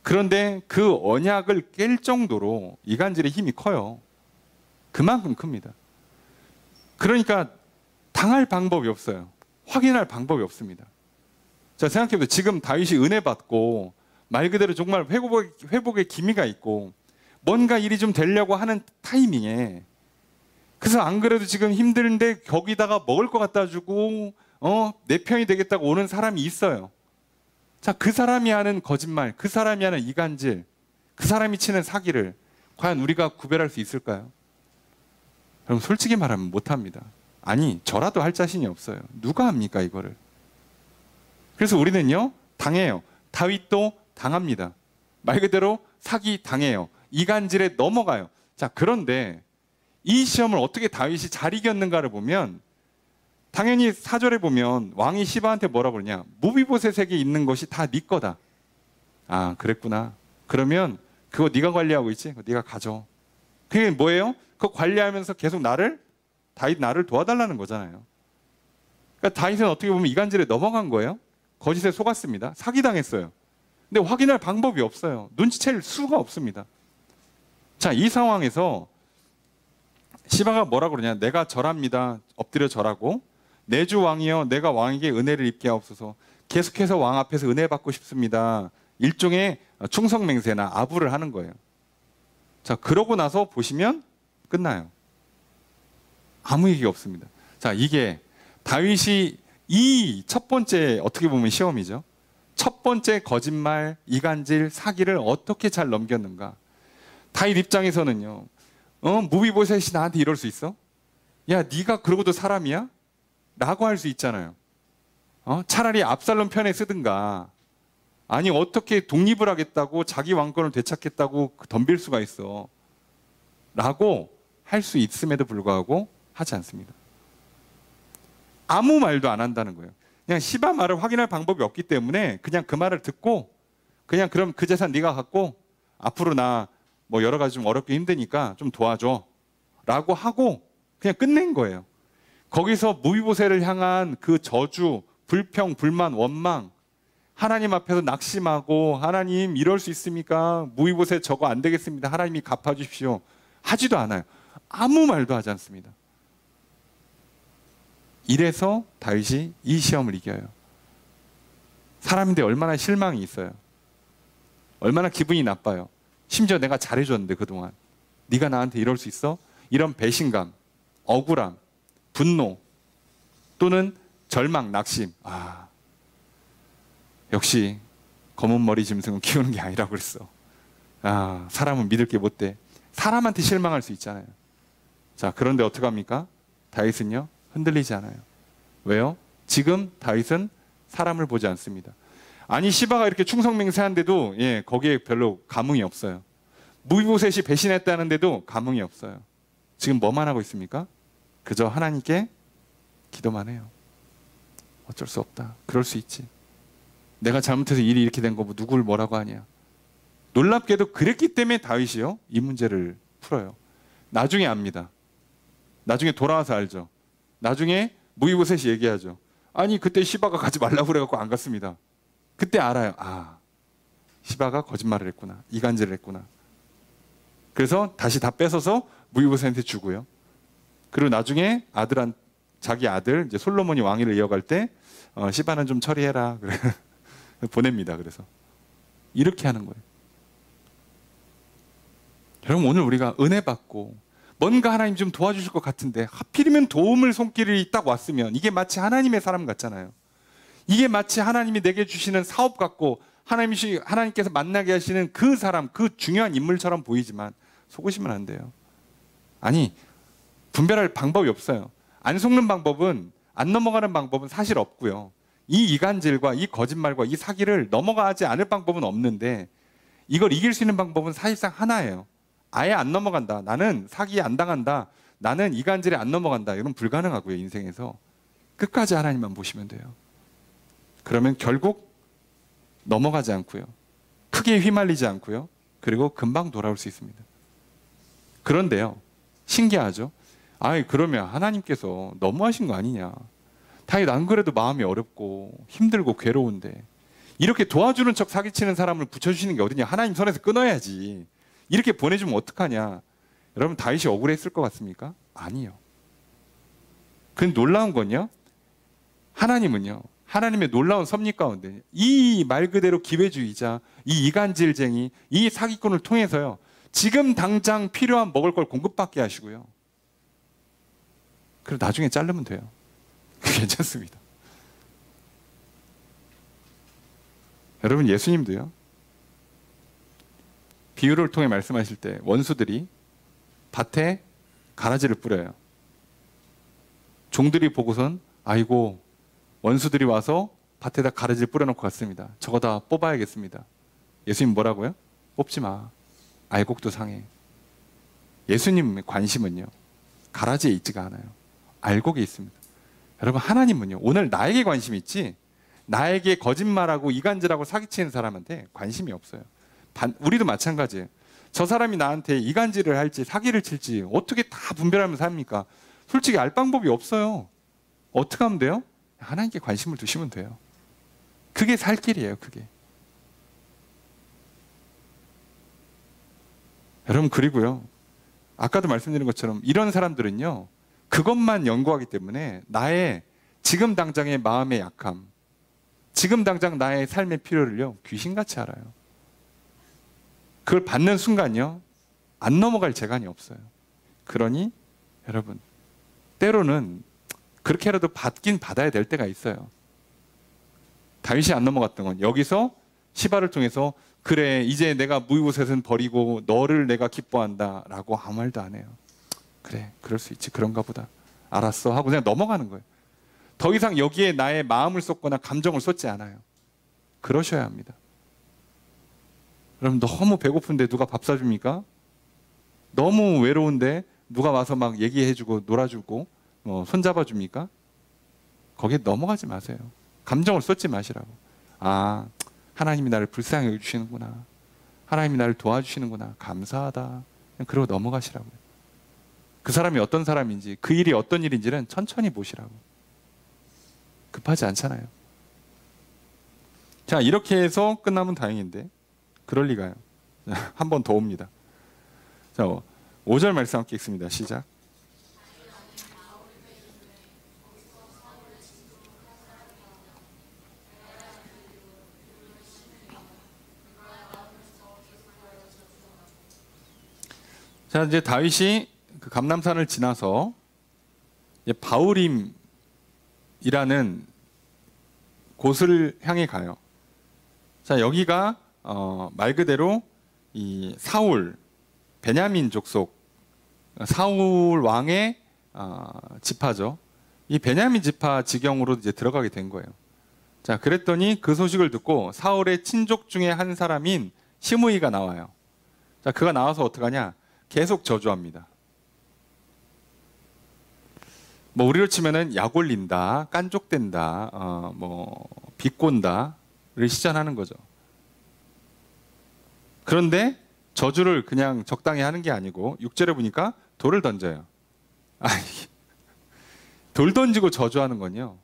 그런데 그 언약을 깰 정도로 이간질의 힘이 커요. 그만큼 큽니다. 그러니까 당할 방법이 없어요. 확인할 방법이 없습니다. 자, 생각해보세요. 지금 다윗이 은혜 받고 말 그대로 정말 회복의 기미가 있고 뭔가 일이 좀 되려고 하는 타이밍에, 그래서 안 그래도 지금 힘든데 거기다가 먹을 거 갖다 주고 내 편이 되겠다고 오는 사람이 있어요. 자, 그 사람이 하는 거짓말, 그 사람이 하는 이간질, 그 사람이 치는 사기를 과연 우리가 구별할 수 있을까요? 그럼 솔직히 말하면 못합니다. 아니, 저라도 할 자신이 없어요. 누가 합니까, 이거를? 그래서 우리는요, 당해요. 다윗도 당합니다. 말 그대로 사기 당해요. 이간질에 넘어가요. 자, 그런데 이 시험을 어떻게 다윗이 잘 이겼는가를 보면, 당연히 4절에 보면 왕이 시바한테 뭐라 그러냐? 무비보셋에게 있는 것이 다 네 거다. 아, 그랬구나. 그러면 그거 네가 관리하고 있지? 그거 네가 가져. 그게 뭐예요? 그거 관리하면서 계속 다윗 나를 도와달라는 거잖아요. 그러니까 다윗은 어떻게 보면 이간질에 넘어간 거예요. 거짓에 속았습니다. 사기당했어요. 근데 확인할 방법이 없어요. 눈치챌 수가 없습니다. 자, 이 상황에서 시바가 뭐라고 그러냐? 내가 절합니다. 엎드려 절하고, 내 주 왕이여 내가 왕에게 은혜를 입게 하옵소서. 계속해서 왕 앞에서 은혜 받고 싶습니다. 일종의 충성맹세나 아부를 하는 거예요. 자, 그러고 나서 보시면 끝나요. 아무 얘기가 없습니다. 자, 이게 다윗이 이 첫 번째, 어떻게 보면 시험이죠. 첫 번째 거짓말, 이간질, 사기를 어떻게 잘 넘겼는가. 다윗 입장에서는요, 무비보셋이 나한테 이럴 수 있어? 야, 네가 그러고도 사람이야? 라고 할 수 있잖아요. 차라리 압살롬 편에 쓰든가. 아니, 어떻게 독립을 하겠다고, 자기 왕권을 되찾겠다고 덤빌 수가 있어. 라고 할 수 있음에도 불구하고 하지 않습니다. 아무 말도 안 한다는 거예요. 그냥 시바 말을 확인할 방법이 없기 때문에 그냥 그 말을 듣고, 그냥 그럼 그 재산 네가 갖고 앞으로 나 뭐 여러 가지 좀 어렵게 힘드니까 좀 도와줘 라고 하고 그냥 끝낸 거예요. 거기서 무비보셋을 향한 그 저주, 불평, 불만, 원망, 하나님 앞에서 낙심하고, 하나님 이럴 수 있습니까? 무비보셋 저거 안 되겠습니다. 하나님이 갚아주십시오. 하지도 않아요. 아무 말도 하지 않습니다. 이래서 다윗이 이 시험을 이겨요. 사람인데 얼마나 실망이 있어요. 얼마나 기분이 나빠요. 심지어 내가 잘해줬는데 그동안 네가 나한테 이럴 수 있어? 이런 배신감, 억울함, 분노 또는 절망, 낙심. 역시 검은 머리 짐승은 키우는 게 아니라고 그랬어. 사람은 믿을 게 못 돼. 사람한테 실망할 수 있잖아요. 자, 그런데 어떡합니까? 다윗은요, 흔들리지 않아요. 왜요? 지금 다윗은 사람을 보지 않습니다. 아니, 시바가 이렇게 충성맹세한데도 거기에 별로 감흥이 없어요. 무비보셋이 배신했다는데도 감흥이 없어요. 지금 뭐만 하고 있습니까? 그저 하나님께 기도만 해요. 어쩔 수 없다. 그럴 수 있지. 내가 잘못해서 일이 이렇게 된 거 누구를 뭐라고 하냐. 놀랍게도 그랬기 때문에 다윗이요, 이 문제를 풀어요. 나중에 압니다. 나중에 돌아와서 알죠. 나중에 무비보셋이 얘기하죠. 아니, 그때 시바가 가지 말라고 그래갖고 안 갔습니다. 그때 알아요. 시바가 거짓말을 했구나. 이간질을 했구나. 그래서 다시 다 뺏어서 무비보셋한테 주고요. 그리고 나중에 자기 아들 이제 솔로몬이 왕위를 이어갈 때 시바는 좀 처리해라. 그래. 보냅니다. 그래서 이렇게 하는 거예요. 여러분, 오늘 우리가 은혜 받고 뭔가 하나님 좀 도와주실 것 같은데 하필이면 도움을 손길이 딱 왔으면 이게 마치 하나님의 사람 같잖아요. 이게 마치 하나님이 내게 주시는 사업 같고 하나님께서 만나게 하시는 그 사람, 그 중요한 인물처럼 보이지만 속으시면 안 돼요. 아니, 분별할 방법이 없어요. 안 속는 방법은, 안 넘어가는 방법은 사실 없고요. 이 이간질과 이 거짓말과 이 사기를 넘어가지 않을 방법은 없는데 이걸 이길 수 있는 방법은 사실상 하나예요. 아예 안 넘어간다. 나는 사기에 안 당한다. 나는 이간질에 안 넘어간다. 이건 불가능하고요. 인생에서 끝까지 하나님만 보시면 돼요. 그러면 결국 넘어가지 않고요, 크게 휘말리지 않고요, 그리고 금방 돌아올 수 있습니다. 그런데요, 신기하죠? 그러면 하나님께서 너무하신 거 아니냐. 다윗 안 그래도 마음이 어렵고 힘들고 괴로운데 이렇게 도와주는 척 사기치는 사람을 붙여주시는 게 어디냐. 하나님 손에서 끊어야지. 이렇게 보내주면 어떡하냐. 여러분, 다윗이 억울했을 것 같습니까? 아니요. 그 놀라운 건요, 하나님은요, 하나님의 놀라운 섭리 가운데 이 말 그대로 기회주의자, 이 이간질쟁이, 이 사기꾼을 통해서요, 지금 당장 필요한 먹을 걸 공급받게 하시고요, 그리고 나중에 자르면 돼요. 괜찮습니다. 여러분, 예수님도요, 비유를 통해 말씀하실 때 원수들이 밭에 가라지를 뿌려요. 종들이 보고선 아이고, 원수들이 와서 밭에다 가라지를 뿌려놓고 갔습니다. 저거 다 뽑아야겠습니다. 예수님 뭐라고요? 뽑지 마. 알곡도 상해. 예수님의 관심은요, 가라지에 있지가 않아요. 알곡에 있습니다. 여러분, 하나님은요, 오늘 나에게 관심이 있지 나에게 거짓말하고 이간질하고 사기치는 사람한테 관심이 없어요. 우리도 마찬가지예요. 저 사람이 나한테 이간질을 할지 사기를 칠지 어떻게 다 분별하면서 삽니까? 솔직히 알 방법이 없어요. 어떻게 하면 돼요? 하나님께 관심을 두시면 돼요. 그게 살 길이에요, 그게. 여러분, 그리고요, 아까도 말씀드린 것처럼 이런 사람들은요, 그것만 연구하기 때문에 나의 지금 당장의 마음의 약함, 지금 당장 나의 삶의 필요를요, 귀신같이 알아요. 그걸 받는 순간요, 안 넘어갈 재간이 없어요. 그러니 여러분, 때로는 그렇게라도 받긴 받아야 될 때가 있어요. 다윗이 안 넘어갔던 건 여기서 시바를 통해서 그래, 이제 내가 무이보셋은 버리고 너를 내가 기뻐한다 라고 아무 말도 안 해요. 그래, 그럴 수 있지, 그런가 보다, 알았어 하고 그냥 넘어가는 거예요. 더 이상 여기에 나의 마음을 쏟거나 감정을 쏟지 않아요. 그러셔야 합니다. 여러분, 너무 배고픈데 누가 밥 사줍니까? 너무 외로운데 누가 와서 막 얘기해주고 놀아주고 손잡아줍니까? 거기에 넘어가지 마세요. 감정을 쏟지 마시라고. 아, 하나님이 나를 불쌍히 여겨주시는구나, 하나님이 나를 도와주시는구나, 감사하다, 그냥 그러고 넘어가시라고요. 그 사람이 어떤 사람인지, 그 일이 어떤 일인지는 천천히 보시라고. 급하지 않잖아요. 자, 이렇게 해서 끝나면 다행인데 그럴 리가요. 한 번 더 옵니다. 자, 5절 말씀 함께 읽습니다. 시작. 자, 이제 다윗이 그 감람산을 지나서 바우림이라는 곳을 향해 가요. 자, 여기가 말 그대로 이 사울, 베냐민 족속 사울 왕의 지파죠. 이 베냐민 지파 지경으로 이제 들어가게 된 거예요. 자, 그랬더니 그 소식을 듣고 사울의 친족 중에 한 사람인 시므이가 나와요. 자, 그가 나와서 어떡하냐? 계속 저주합니다. 뭐 우리로 치면은 약 올린다, 깐족된다, 비꼰다를 시전하는 거죠. 그런데 저주를 그냥 적당히 하는 게 아니고 6절에 보니까 돌을 던져요. 돌 던지고 저주하는 건요,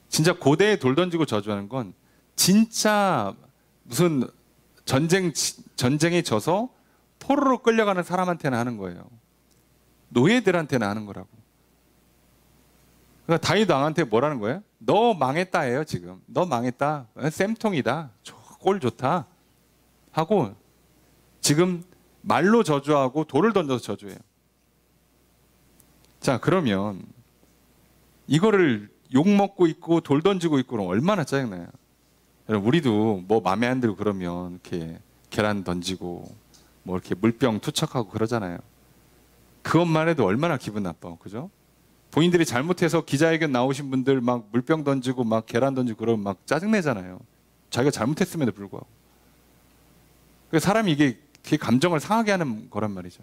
진짜 고대에 돌 던지고 저주하는 건 진짜 무슨 전쟁에 져서 포로로 끌려가는 사람한테는 하는 거예요. 노예들한테는 하는 거라고. 그러니까 다윗 왕한테 뭐라는 거예요? 너 망했다예요. 지금 너 망했다, 쌤통이다, 꼴 좋다 하고 지금 말로 저주하고 돌을 던져서 저주해요. 자, 그러면 이거를 욕먹고 있고 돌 던지고 있고 그러면 얼마나 짜증나요. 여러분, 우리도 뭐 마음에 안 들고 그러면 이렇게 계란 던지고 뭐 이렇게 물병 투척하고 그러잖아요. 그것만 해도 얼마나 기분 나빠, 그죠? 본인들이 잘못해서 기자회견 나오신 분들 막 물병 던지고 막 계란 던지고 그러면 막 짜증내잖아요. 자기가 잘못했음에도 불구하고. 사람이 이게 감정을 상하게 하는 거란 말이죠.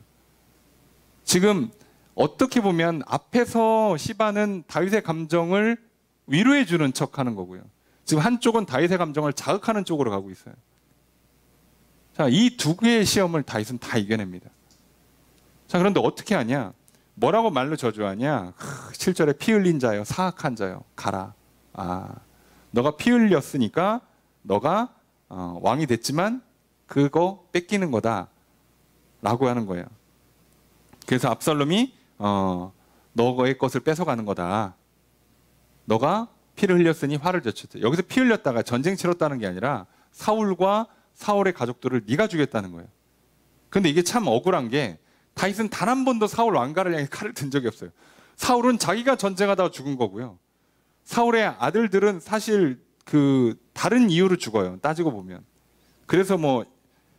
지금 어떻게 보면 앞에서 시바는 다윗의 감정을 위로해 주는 척하는 거고요, 지금 한쪽은 다윗의 감정을 자극하는 쪽으로 가고 있어요. 자, 이 두 개의 시험을 다윗은 다 이겨냅니다. 자, 그런데 어떻게 하냐? 뭐라고 말로 저주하냐? 7절에 피 흘린 자여, 사악한 자여, 가라. 너가 피 흘렸으니까 너가 왕이 됐지만 그거 뺏기는 거다 라고 하는 거예요. 그래서 압살롬이 너의 것을 뺏어가는 거다. 너가 피를 흘렸으니 화를 젖혔다. 여기서 피 흘렸다가 전쟁 치렀다는 게 아니라 사울과 사울의 가족들을 네가 죽였다는 거예요. 근데 이게 참 억울한 게 다윗은 단 한 번도 사울 왕가를 향해 칼을 든 적이 없어요. 사울은 자기가 전쟁하다가 죽은 거고요, 사울의 아들들은 사실 그 다른 이유로 죽어요, 따지고 보면. 그래서 뭐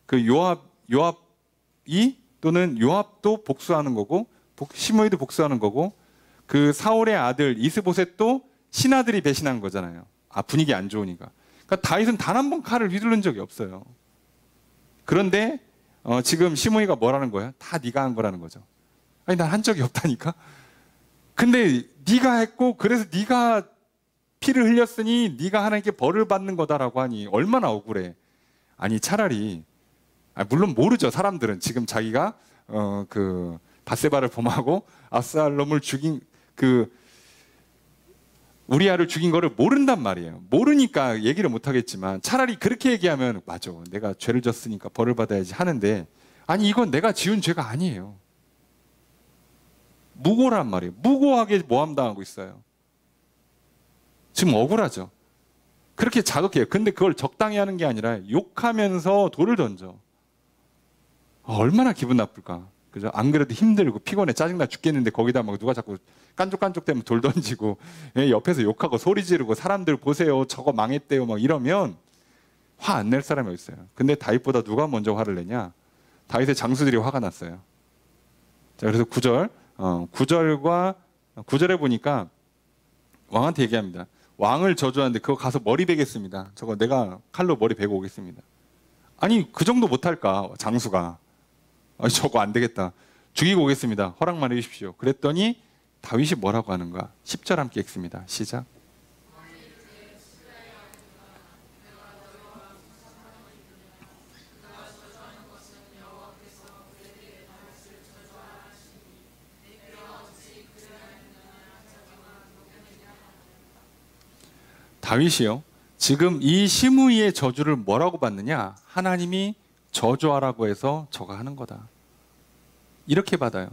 그 요압이 또는 요압도 복수하는 거고 시므이도 복수하는 거고, 그 사울의 아들 이스보셋도 신하들이 배신한 거잖아요. 분위기 안 좋으니까. 그러니까 다윗은 단 한 번 칼을 휘두른 적이 없어요. 그런데 지금 시므이가 뭐라는 거예요? 다 네가 한 거라는 거죠. 아니, 난 한 적이 없다니까. 근데 네가 했고 그래서 네가 피를 흘렸으니 네가 하나님께 벌을 받는 거다라고 하니 얼마나 억울해. 아니, 차라리 물론 모르죠, 사람들은. 지금 자기가 그 밧세바를 범하고 압살롬을 죽인 그 우리아를 죽인 거를 모른단 말이에요. 모르니까 얘기를 못 하겠지만 차라리 그렇게 얘기하면 맞아. 내가 죄를 졌으니까 벌을 받아야지 하는데 아니 이건 내가 지은 죄가 아니에요. 무고란 말이에요. 무고하게 모함당하고 있어요. 지금 억울하죠. 그렇게 자극해요. 근데 그걸 적당히 하는 게 아니라 욕하면서 돌을 던져. 얼마나 기분 나쁠까. 그죠? 안 그래도 힘들고 피곤해 짜증나 죽겠는데 거기다 막 누가 자꾸 깐족깐족대면 돌 던지고 옆에서 욕하고 소리 지르고 사람들 보세요 저거 망했대요 막 이러면 화 안 낼 사람이 어디 있어요. 근데 다윗보다 누가 먼저 화를 내냐? 다윗의 장수들이 화가 났어요. 자, 그래서 9절에 보니까 왕한테 얘기합니다. 왕을 저주하는데 그거 가서 머리 베겠습니다. 저거 내가 칼로 머리 베고 오겠습니다. 아니 그 정도 못할까 장수가. 아니 저거 안 되겠다. 죽이고 오겠습니다. 허락만 해주십시오. 그랬더니 다윗이 뭐라고 하는가? 10절 함께 읽습니다. 시작. 다윗이요. 지금 이 시므이의 저주를 뭐라고 받느냐? 하나님이 저주하라고 해서 저가 하는 거다. 이렇게 받아요.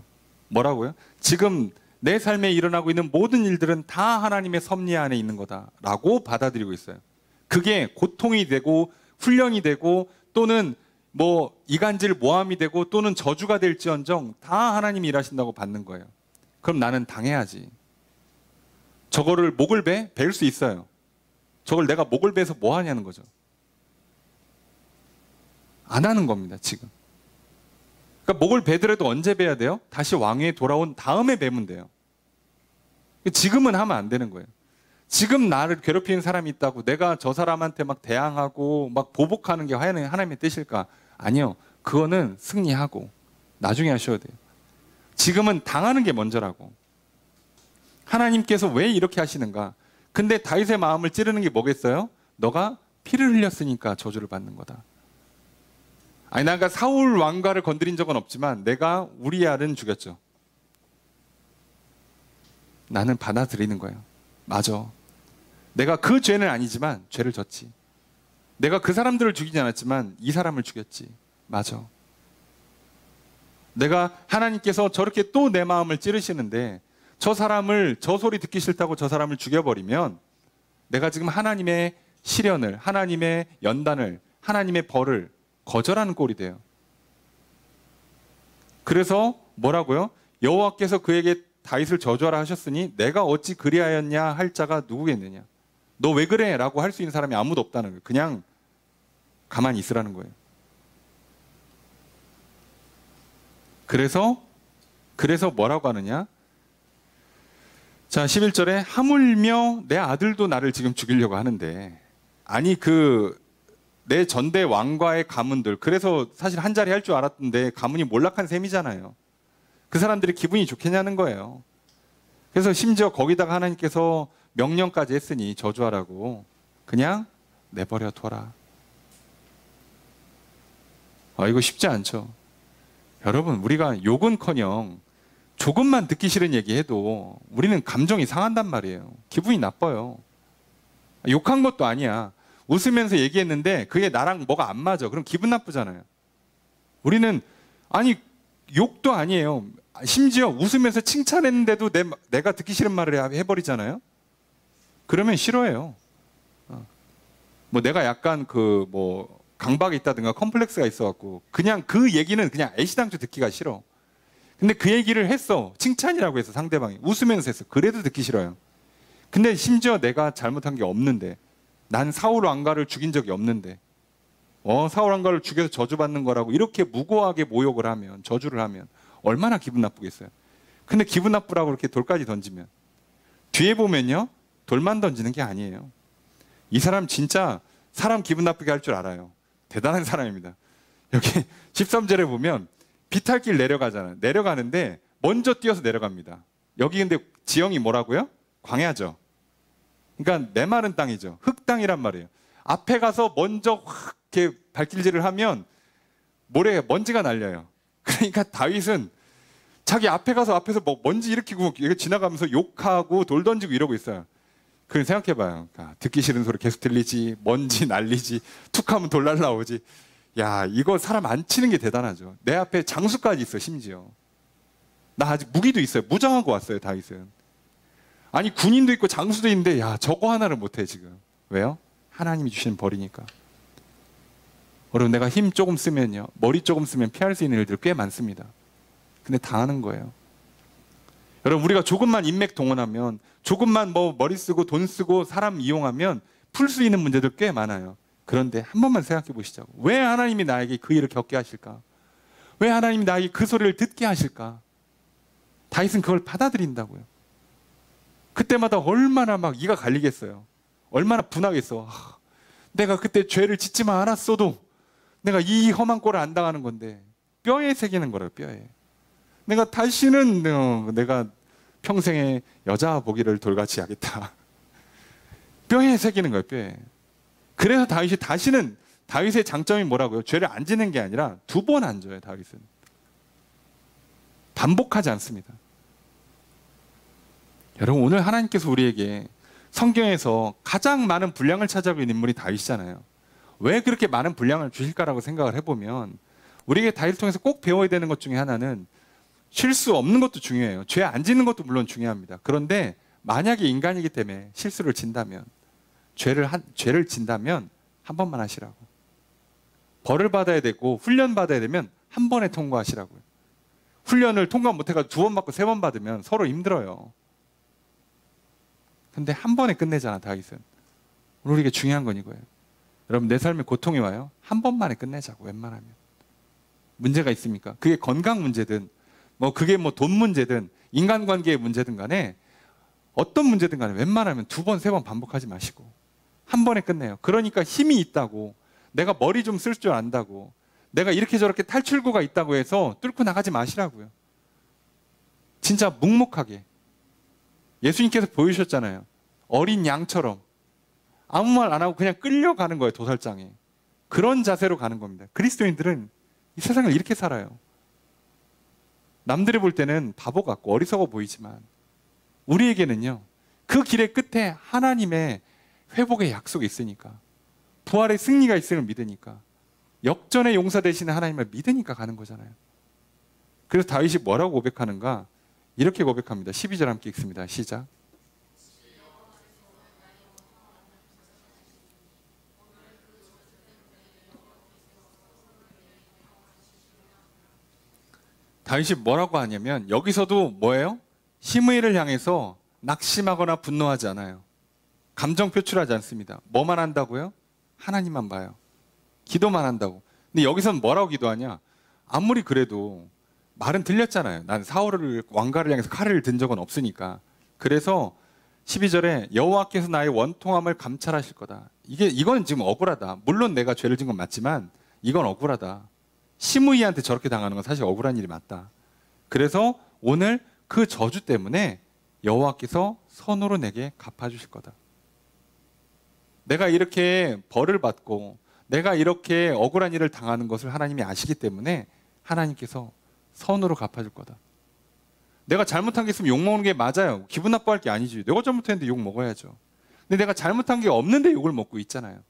뭐라고요? 지금 내 삶에 일어나고 있는 모든 일들은 다 하나님의 섭리 안에 있는 거다라고 받아들이고 있어요. 그게 고통이 되고 훈련이 되고 또는 뭐 이간질 모함이 되고 또는 저주가 될지언정 다 하나님이 일하신다고 받는 거예요. 그럼 나는 당해야지. 저거를 목을 벨 수 있어요. 저걸 내가 목을 베서 뭐 하냐는 거죠. 안 하는 겁니다, 지금. 그러니까 목을 베더라도 언제 베야 돼요? 다시 왕위에 돌아온 다음에 베면 돼요. 지금은 하면 안 되는 거예요. 지금 나를 괴롭히는 사람이 있다고 내가 저 사람한테 막 대항하고 막 보복하는 게 하나님의 뜻일까? 아니요. 그거는 승리하고 나중에 하셔야 돼요. 지금은 당하는 게 먼저라고. 하나님께서 왜 이렇게 하시는가? 근데 다윗의 마음을 찌르는 게 뭐겠어요? 너가 피를 흘렸으니까 저주를 받는 거다. 아니 내가 사울 왕가를 건드린 적은 없지만 내가 우리아는 죽였죠. 나는 받아들이는 거예요. 맞아. 내가 그 죄는 아니지만 죄를 졌지. 내가 그 사람들을 죽이지 않았지만 이 사람을 죽였지. 맞아. 내가 하나님께서 저렇게 또 내 마음을 찌르시는데 저 사람을 저 소리 듣기 싫다고 저 사람을 죽여버리면 내가 지금 하나님의 시련을, 하나님의 연단을, 하나님의 벌을 거절하는 꼴이 돼요. 그래서 뭐라고요? 여호와께서 그에게 다윗을 저주하라 하셨으니 내가 어찌 그리하였냐 할 자가 누구겠느냐. 너 왜 그래? 라고 할 수 있는 사람이 아무도 없다는 거예요. 그냥 가만히 있으라는 거예요. 그래서 뭐라고 하느냐? 자, 11절에 하물며 내 아들도 나를 지금 죽이려고 하는데 아니 내 전대 왕과의 가문들 그래서 사실 한 자리 할 줄 알았던데 가문이 몰락한 셈이잖아요. 그 사람들이 기분이 좋겠냐는 거예요. 그래서 심지어 거기다가 하나님께서 명령까지 했으니 저주하라고 그냥 내버려 둬라. 이거 쉽지 않죠. 여러분 우리가 욕은커녕 조금만 듣기 싫은 얘기해도 우리는 감정이 상한단 말이에요. 기분이 나빠요. 욕한 것도 아니야. 웃으면서 얘기했는데 그게 나랑 뭐가 안 맞아. 그럼 기분 나쁘잖아요. 우리는 아니 욕도 아니에요. 심지어 웃으면서 칭찬했는데도 내가 듣기 싫은 말을 해버리잖아요. 그러면 싫어해요. 뭐 내가 약간 강박이 있다든가 컴플렉스가 있어갖고 그냥 그 얘기는 그냥 애시당초 듣기가 싫어. 근데 그 얘기를 했어. 칭찬이라고 해서 상대방이 웃으면서 했어. 그래도 듣기 싫어요. 근데 심지어 내가 잘못한 게 없는데 난 사울 왕가를 죽인 적이 없는데 사울 왕가를 죽여서 저주받는 거라고 이렇게 무고하게 모욕을 하면 저주를 하면 얼마나 기분 나쁘겠어요. 근데 기분 나쁘라고 이렇게 돌까지 던지면 뒤에 보면요 돌만 던지는 게 아니에요. 이 사람 진짜 사람 기분 나쁘게 할 줄 알아요. 대단한 사람입니다. 여기 13절에 보면 비탈길 내려가잖아요. 내려가는데 먼저 뛰어서 내려갑니다. 여기 근데 지형이 뭐라고요? 광야죠. 그러니까 메마른 땅이죠. 흙땅이란 말이에요. 앞에 가서 먼저 확 이렇게 발길질을 하면 먼지가 날려요. 그러니까 다윗은 자기 앞에 가서 앞에서 먼지 일으키고 지나가면서 욕하고 돌 던지고 이러고 있어요. 그럼 생각해봐요. 듣기 싫은 소리 계속 들리지, 먼지 날리지, 툭하면 돌 날라오지. 야, 이거 사람 안 치는 게 대단하죠. 내 앞에 장수까지 있어, 심지어. 나 아직 무기도 있어요. 무장하고 왔어요, 다윗은. 아니, 군인도 있고 장수도 있는데, 야, 저거 하나를 못해, 지금. 왜요? 하나님이 주시는 벌이니까. 여러분, 내가 힘 조금 쓰면요, 머리 조금 쓰면 피할 수 있는 일들 꽤 많습니다. 근데 당하는 거예요. 여러분, 우리가 조금만 인맥 동원하면, 조금만 머리 쓰고 돈 쓰고 사람 이용하면 풀 수 있는 문제들 꽤 많아요. 그런데 한 번만 생각해 보시자고. 왜 하나님이 나에게 그 일을 겪게 하실까? 왜 하나님이 나에게 그 소리를 듣게 하실까? 다윗은 그걸 받아들인다고요. 그때마다 얼마나 막 이가 갈리겠어요. 얼마나 분하겠어. 내가 그때 죄를 짓지만 않았어도 내가 이 험한 꼴을 안 당하는 건데, 뼈에 새기는 거라고, 뼈에. 내가 다시는 내가 평생에 여자 보기를 돌같이 하겠다. 뼈에 새기는 거예요, 뼈에. 그래서 다윗이 다시는, 다윗의 장점이 뭐라고요? 죄를 안 지는 게 아니라 2번 안 져요, 다윗은. 반복하지 않습니다. 여러분, 오늘 하나님께서 우리에게 성경에서 가장 많은 분량을 차지하고 있는 인물이 다윗이잖아요. 왜 그렇게 많은 분량을 주실까라고 생각을 해보면, 우리에게 다윗을 통해서 꼭 배워야 되는 것 중에 하나는 실수 없는 것도 중요해요. 죄 안 짓는 것도 물론 중요합니다. 그런데 만약에 인간이기 때문에 실수를 진다면, 죄를 진다면 한 번만 하시라고. 벌을 받아야 되고 훈련 받아야 되면 한 번에 통과하시라고요. 훈련을 통과 못해가지고 2번 받고 3번 받으면 서로 힘들어요. 근데 한 번에 끝내잖아, 다윗은. 오늘 이게 중요한 건 이거예요. 여러분, 내 삶에 고통이 와요? 한 번만에 끝내자고, 웬만하면. 문제가 있습니까? 그게 건강 문제든, 그게 돈 문제든, 인간관계의 문제든 간에, 어떤 문제든 간에 웬만하면 2번, 3번 반복하지 마시고, 한 번에 끝내요. 그러니까 힘이 있다고, 내가 머리 좀 쓸 줄 안다고, 내가 이렇게 저렇게 탈출구가 있다고 해서 뚫고 나가지 마시라고요. 진짜 묵묵하게. 예수님께서 보여주셨잖아요. 어린 양처럼 아무 말 안 하고 그냥 끌려가는 거예요, 도살장에. 그런 자세로 가는 겁니다. 그리스도인들은 이 세상을 이렇게 살아요. 남들이 볼 때는 바보 같고 어리석어 보이지만, 우리에게는요, 그 길의 끝에 하나님의 회복의 약속이 있으니까, 부활의 승리가 있음을 믿으니까, 역전의 용사 되시는 하나님을 믿으니까 가는 거잖아요. 그래서 다윗이 뭐라고 고백하는가? 이렇게 고백합니다. 12절 함께 읽습니다. 시작. 다윗이 뭐라고 하냐면, 여기서도 뭐예요? 시므이를 향해서 낙심하거나 분노하지 않아요. 감정 표출하지 않습니다. 뭐만 한다고요? 하나님만 봐요. 기도만 한다고. 근데 여기서는 뭐라고 기도하냐? 아무리 그래도 말은 들렸잖아요. 난 사울을, 왕가를 향해서 칼을 든 적은 없으니까. 그래서 12절에 여호와께서 나의 원통함을 감찰하실 거다. 이건 지금 억울하다. 물론 내가 죄를 진 건 맞지만 이건 억울하다. 시므이한테 저렇게 당하는 건 사실 억울한 일이 맞다. 그래서 오늘 그 저주 때문에 여호와께서 선으로 내게 갚아주실 거다. 내가 이렇게 벌을 받고 내가 이렇게 억울한 일을 당하는 것을 하나님이 아시기 때문에 하나님께서 선으로 갚아줄 거다. 내가 잘못한 게 있으면 욕먹는 게 맞아요. 기분 나빠할 게 아니지. 내가 잘못했는데 욕 먹어야죠. 근데 내가 잘못한 게 없는데 욕을 먹고 있잖아요.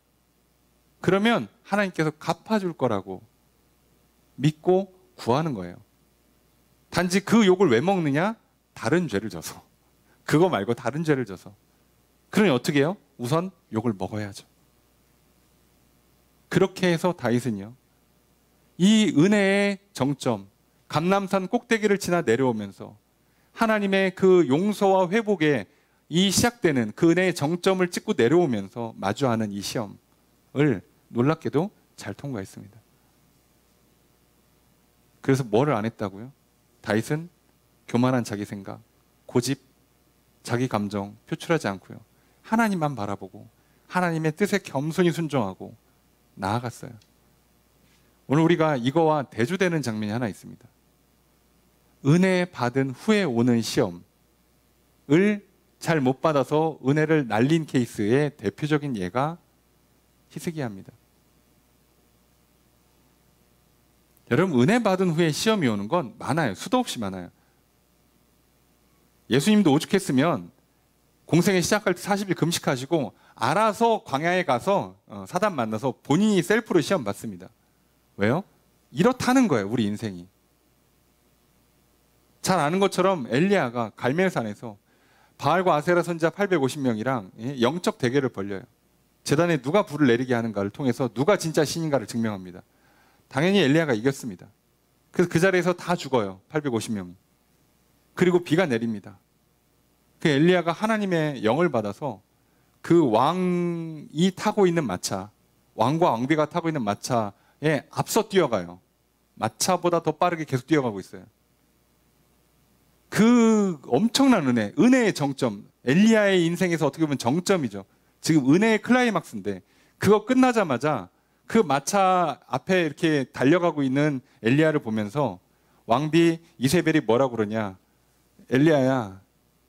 그러면 하나님께서 갚아줄 거라고 믿고 구하는 거예요. 단지 그 욕을 왜 먹느냐? 다른 죄를 져서. 그거 말고 다른 죄를 져서. 그러니 어떻게 해요? 우선 욕을 먹어야죠. 그렇게 해서 다윗은요, 이 은혜의 정점, 감람산 꼭대기를 지나 내려오면서 하나님의 그 용서와 회복에 이 시작되는 그 은혜의 정점을 찍고 내려오면서 마주하는 이 시험을 놀랍게도 잘 통과했습니다. 그래서 뭐를 안 했다고요? 다윗은 교만한 자기 생각, 고집, 자기 감정 표출하지 않고요, 하나님만 바라보고 하나님의 뜻에 겸손히 순종하고 나아갔어요. 오늘 우리가 이거와 대조되는 장면이 하나 있습니다. 은혜 받은 후에 오는 시험을 잘 못 받아서 은혜를 날린 케이스의 대표적인 예가 히스기야입니다. 여러분, 은혜 받은 후에 시험이 오는 건 많아요. 수도 없이 많아요. 예수님도 오죽했으면 공생애 시작할 때 40일 금식하시고 알아서 광야에 가서 사단 만나서 본인이 셀프로 시험 받습니다. 왜요? 이렇다는 거예요, 우리 인생이. 잘 아는 것처럼 엘리야가 갈멜산에서 바알과 아세라 선지자 850명이랑 영적 대결을 벌려요. 제단에 누가 불을 내리게 하는가를 통해서 누가 진짜 신인가를 증명합니다. 당연히 엘리야가 이겼습니다. 그래서 그 자리에서 다 죽어요, 850명이. 그리고 비가 내립니다. 그 엘리야가 하나님의 영을 받아서 그 왕이 타고 있는 마차, 왕과 왕비가 타고 있는 마차에 앞서 뛰어가요. 마차보다 더 빠르게 계속 뛰어가고 있어요. 그 엄청난 은혜의 정점, 엘리야의 인생에서 어떻게 보면 정점이죠. 지금 은혜의 클라이막스인데 그거 끝나자마자 그 마차 앞에 이렇게 달려가고 있는 엘리야를 보면서 왕비 이세벨이 뭐라고 그러냐, 엘리야야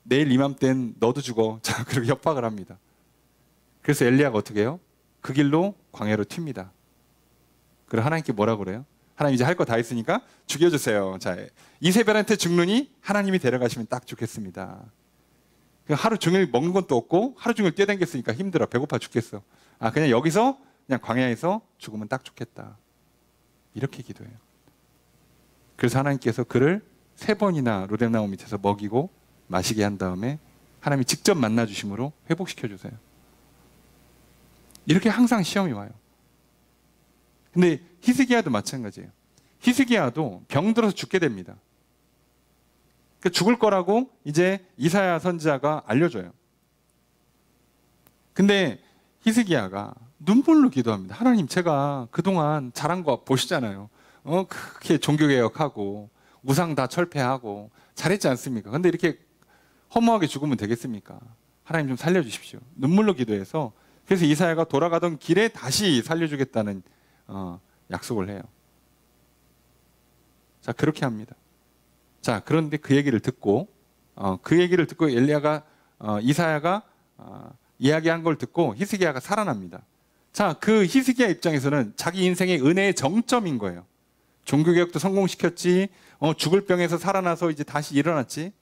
내일 이맘땐 너도 죽어. 자, 그렇게 협박을 합니다. 그래서 엘리야가 어떻게 해요? 그 길로 광야로 튑니다. 그리고 하나님께 뭐라고 그래요? 하나님 이제 할 거 다 했으니까 죽여주세요. 자, 이세벨한테 죽느니 하나님이 데려가시면 딱 좋겠습니다. 하루 종일 먹는 것도 없고 하루 종일 뛰어다녔으니까 힘들어. 배고파 죽겠어. 아, 그냥 여기서 그냥 광야에서 죽으면 딱 좋겠다. 이렇게 기도해요. 그래서 하나님께서 그를 3번이나 로뎀나무 밑에서 먹이고 마시게 한 다음에 하나님이 직접 만나 주심으로 회복시켜 주세요. 이렇게 항상 시험이 와요. 근데 히스기야도 마찬가지예요. 히스기야도 병들어서 죽게 됩니다. 죽을 거라고 이제 이사야 선지자가 알려줘요. 근데 히스기야가 눈물로 기도합니다. 하나님, 제가 그동안 잘한 거 보시잖아요. 그렇게 종교개혁하고 우상 다 철폐하고 잘했지 않습니까? 근데 이렇게 허무하게 죽으면 되겠습니까? 하나님 좀 살려주십시오. 눈물로 기도해서, 그래서 이사야가 돌아가던 길에 다시 살려주겠다는 약속을 해요. 자, 그렇게 합니다. 자, 그런데 그 얘기를 듣고 이사야가 이야기한 걸 듣고 히스기야가 살아납니다. 자, 그 히스기야 입장에서는 자기 인생의 은혜의 정점인 거예요. 종교개혁도 성공시켰지, 죽을 병에서 살아나서 이제 다시 일어났지.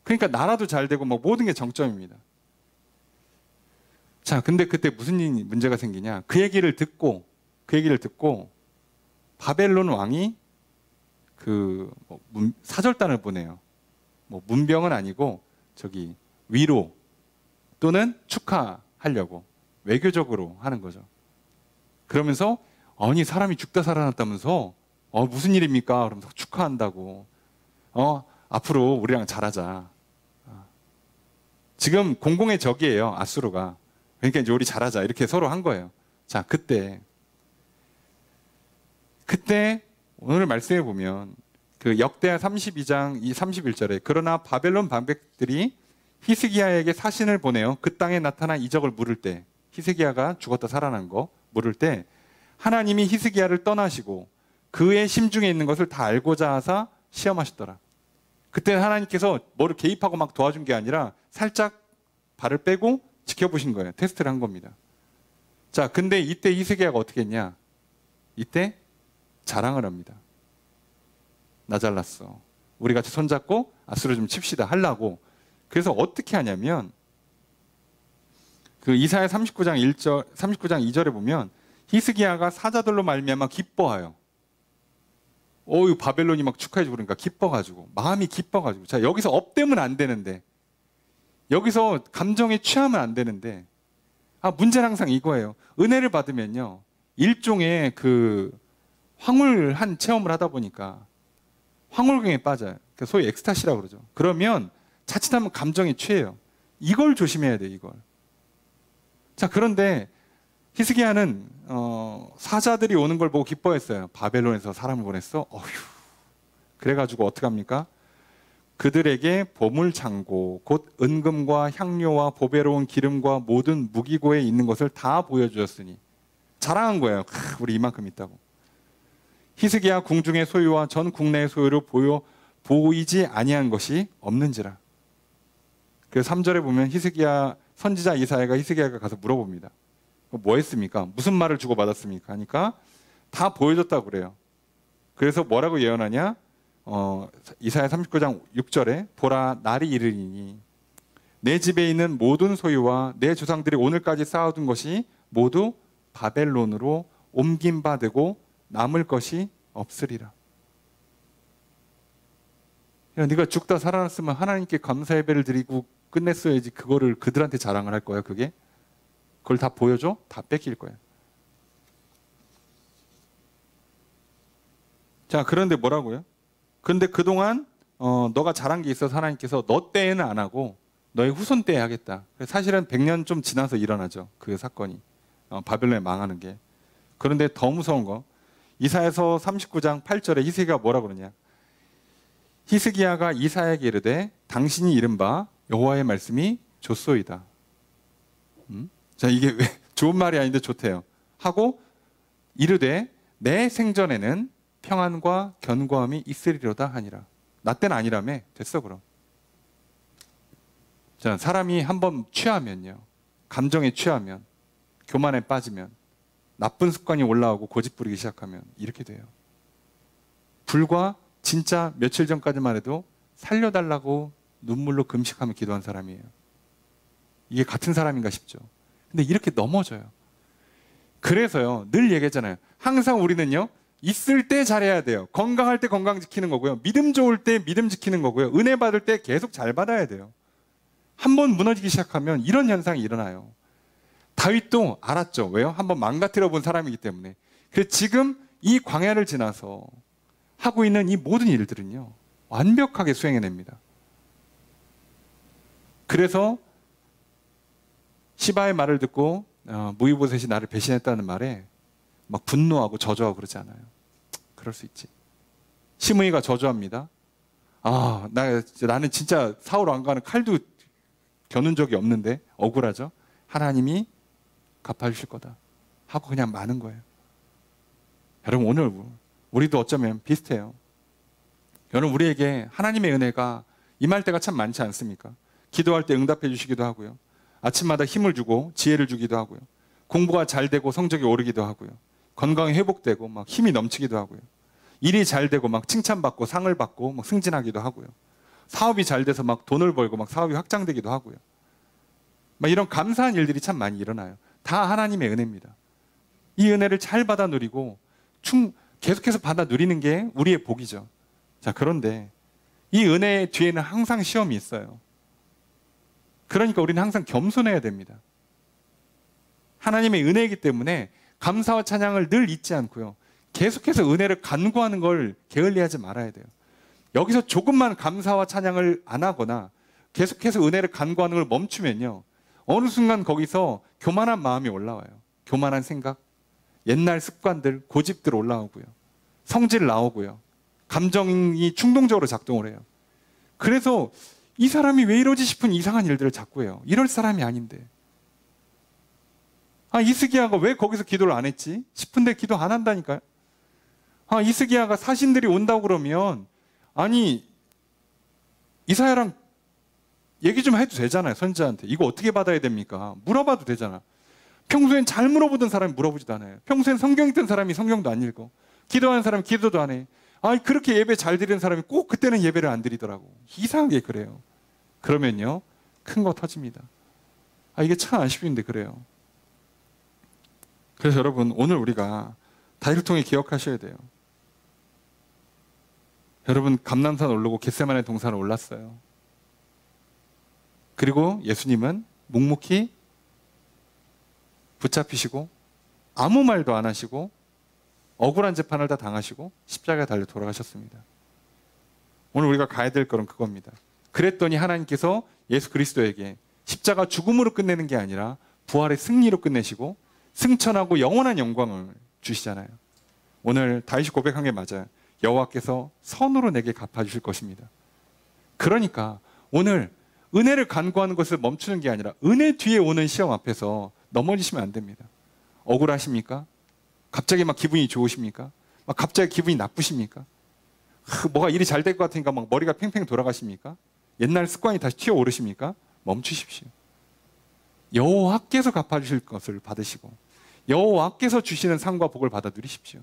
그러니까 나라도 잘 되고 뭐 모든 게 정점입니다. 자, 근데 그때 무슨 문제가 생기냐? 그 얘기를 듣고 바벨론 왕이 사절단을 보내요. 뭐 문병은 아니고 위로 또는 축하하려고 외교적으로 하는 거죠. 그러면서 아니, 사람이 죽다 살아났다면서 무슨 일입니까? 그러면서 축하한다고. 앞으로 우리랑 잘하자. 지금 공공의 적이에요, 아수르가. 그러니까 이제 우리 잘하자 이렇게 서로 한 거예요. 자, 그때 오늘 말씀해 보면 그 역대하 32장 31절에 그러나 바벨론 방백들이 히스기야에게 사신을 보내요. 그 땅에 나타난 이적을 물을 때, 히스기야가 죽었다 살아난 거 물을 때 하나님이 히스기야를 떠나시고 그의 심중에 있는 것을 다 알고자 하사 시험하셨더라. 그때 하나님께서 뭐를 개입하고 막 도와준 게 아니라 살짝 발을 빼고 지켜보신 거예요. 테스트를 한 겁니다. 자, 근데 이때 히스기야가 어떻게 했냐? 이때 자랑을 합니다. 나 잘났어. 우리 같이 손잡고 아수르 좀 칩시다 하려고. 그래서 어떻게 하냐면 그 이사야 39장 2절에 보면 히스기야가 사자들로 말미암아 기뻐하여. 바벨론이 막 축하해주고 그러니까 기뻐가지고, 마음이 기뻐가지고. 자, 여기서 업되면 안 되는데, 여기서 감정에 취하면 안 되는데, 문제는 항상 이거예요. 은혜를 받으면요, 일종의 황홀한 체험을 하다 보니까 황홀경에 빠져요. 소위 엑스타시라고 그러죠. 그러면 자칫하면 감정에 취해요. 이걸 조심해야 돼요, 이걸. 자, 그런데 히스기야는 사자들이 오는 걸 보고 기뻐했어요. 바벨론에서 사람을 보냈어? 그래가지고 어떡합니까? 그들에게 보물창고 곧 은금과 향료와 보배로운 기름과 모든 무기고에 있는 것을 다 보여주었으니, 자랑한 거예요. 우리 이만큼 있다고. 히스기야 궁중의 소유와 전 국내의 소유를 보이지 아니한 것이 없는지라. 그래서 3절에 보면 선지자 이사야가 히스기야가 가서 물어봅니다. 뭐 했습니까? 무슨 말을 주고받았습니까? 하니까 다 보여줬다고 그래요. 그래서 뭐라고 예언하냐? 이사야 39장 6절에 보라, 날이 이르리니 내 집에 있는 모든 소유와 내 조상들이 오늘까지 쌓아둔 것이 모두 바벨론으로 옮긴 바 되고 남을 것이 없으리라. 야, 네가 죽다 살아났으면 하나님께 감사 예배를 드리고 끝냈어야지 그거를 그들한테 자랑을 할 거야. 그걸 다 보여줘? 다 뺏길 거야. 자, 그런데 뭐라고요? 근데 그동안 너가 잘한 게 있어서 하나님께서 너 때에는 안 하고 너의 후손 때에 하겠다. 사실은 100년 좀 지나서 일어나죠. 그 사건이. 바벨론에 망하는 게. 그런데 더 무서운 거, 이사야서 39장 8절에 히스기야가 뭐라 그러냐. 히스기야가 이사야에게 이르되 당신이 이른바 여호와의 말씀이 좋소이다. 자, 이게 왜 좋은 말이 아닌데 좋대요. 하고 이르되 내 생전에는 평안과 견고함이 있으리로다 하니라. 나 때는 아니라며. 됐어 그럼. 자, 사람이 한번 취하면요, 감정에 취하면, 교만에 빠지면, 나쁜 습관이 올라오고 고집 부리기 시작하면 이렇게 돼요. 불과 진짜 며칠 전까지만 해도 살려달라고 눈물로 금식하며 기도한 사람이에요. 이게 같은 사람인가 싶죠. 근데 이렇게 넘어져요. 그래서요, 늘 얘기하잖아요. 항상 우리는요, 있을 때 잘해야 돼요. 건강할 때 건강 지키는 거고요. 믿음 좋을 때 믿음 지키는 거고요. 은혜 받을 때 계속 잘 받아야 돼요. 한번 무너지기 시작하면 이런 현상이 일어나요. 다윗도 알았죠. 왜요? 한번 망가뜨려 본 사람이기 때문에. 그래서 지금 이 광야를 지나서 하고 있는 이 모든 일들은요, 완벽하게 수행해냅니다. 그래서 시바의 말을 듣고 무이보셋이 나를 배신했다는 말에 막 분노하고 저주하고 그러지 않아요. 그럴 수 있지. 시므이가 저주합니다. 나는 진짜 사울 왕가는 칼도 겨눈 적이 없는데 억울하죠. 하나님이 갚아주실 거다 하고 그냥 마는 거예요. 여러분, 오늘 우리도 어쩌면 비슷해요. 여러분, 우리에게 하나님의 은혜가 임할 때가 참 많지 않습니까? 기도할 때 응답해 주시기도 하고요. 아침마다 힘을 주고 지혜를 주기도 하고요. 공부가 잘 되고 성적이 오르기도 하고요. 건강이 회복되고 막 힘이 넘치기도 하고요. 일이 잘 되고 막 칭찬받고 상을 받고 막 승진하기도 하고요. 사업이 잘 돼서 막 돈을 벌고 막 사업이 확장되기도 하고요. 막 이런 감사한 일들이 참 많이 일어나요. 다 하나님의 은혜입니다. 이 은혜를 잘 받아 누리고 계속해서 받아 누리는 게 우리의 복이죠. 자, 그런데 이 은혜 뒤에는 항상 시험이 있어요. 그러니까 우리는 항상 겸손해야 됩니다. 하나님의 은혜이기 때문에 감사와 찬양을 늘 잊지 않고요, 계속해서 은혜를 간구하는 걸 게을리하지 말아야 돼요. 여기서 조금만 감사와 찬양을 안 하거나 계속해서 은혜를 간구하는 걸 멈추면요, 어느 순간 거기서 교만한 마음이 올라와요. 교만한 생각, 옛날 습관들, 고집들 올라오고요, 성질 나오고요, 감정이 충동적으로 작동을 해요. 그래서 이 사람이 왜 이러지 싶은 이상한 일들을 자꾸 해요. 이럴 사람이 아닌데. 이스기야가 왜 거기서 기도를 안 했지 싶은데 기도 안 한다니까요. 이스기야가 사신들이 온다고 그러면 이사야랑 얘기 좀 해도 되잖아요. 선지자한테 이거 어떻게 받아야 됩니까? 물어봐도 되잖아. 평소엔 잘 물어보던 사람이 물어보지도 않아요. 평소엔 성경 읽던 사람이 성경도 안 읽고, 기도하는 사람이 기도도 안 해. 그렇게 예배 잘 드리는 사람이 꼭 그때는 예배를 안 드리더라고. 이상하게 그래요. 그러면요, 큰 거 터집니다. 이게 참 아쉬운데 그래요. 그래서 여러분, 오늘 우리가 다윗을 통해 기억하셔야 돼요. 여러분, 감람산 오르고 겟세마네 동산에 올랐어요. 그리고 예수님은 묵묵히 붙잡히시고 아무 말도 안 하시고 억울한 재판을 다 당하시고 십자가에 달려 돌아가셨습니다. 오늘 우리가 가야 될 거는 그겁니다. 그랬더니 하나님께서 예수 그리스도에게 십자가 죽음으로 끝내는 게 아니라 부활의 승리로 끝내시고 승천하고 영원한 영광을 주시잖아요. 오늘 다윗이 고백한 게 맞아요. 여호와께서 선으로 내게 갚아주실 것입니다. 그러니까 오늘 은혜를 간구하는 것을 멈추는 게 아니라 은혜 뒤에 오는 시험 앞에서 넘어지시면 안 됩니다. 억울하십니까? 갑자기 막 기분이 좋으십니까? 막 갑자기 기분이 나쁘십니까? 뭐가 일이 잘 될 것 같으니까 막 머리가 팽팽 돌아가십니까? 옛날 습관이 다시 튀어오르십니까? 멈추십시오. 여호와께서 갚아주실 것을 받으시고 여호와께서 주시는 상과 복을 받아 누리십시오.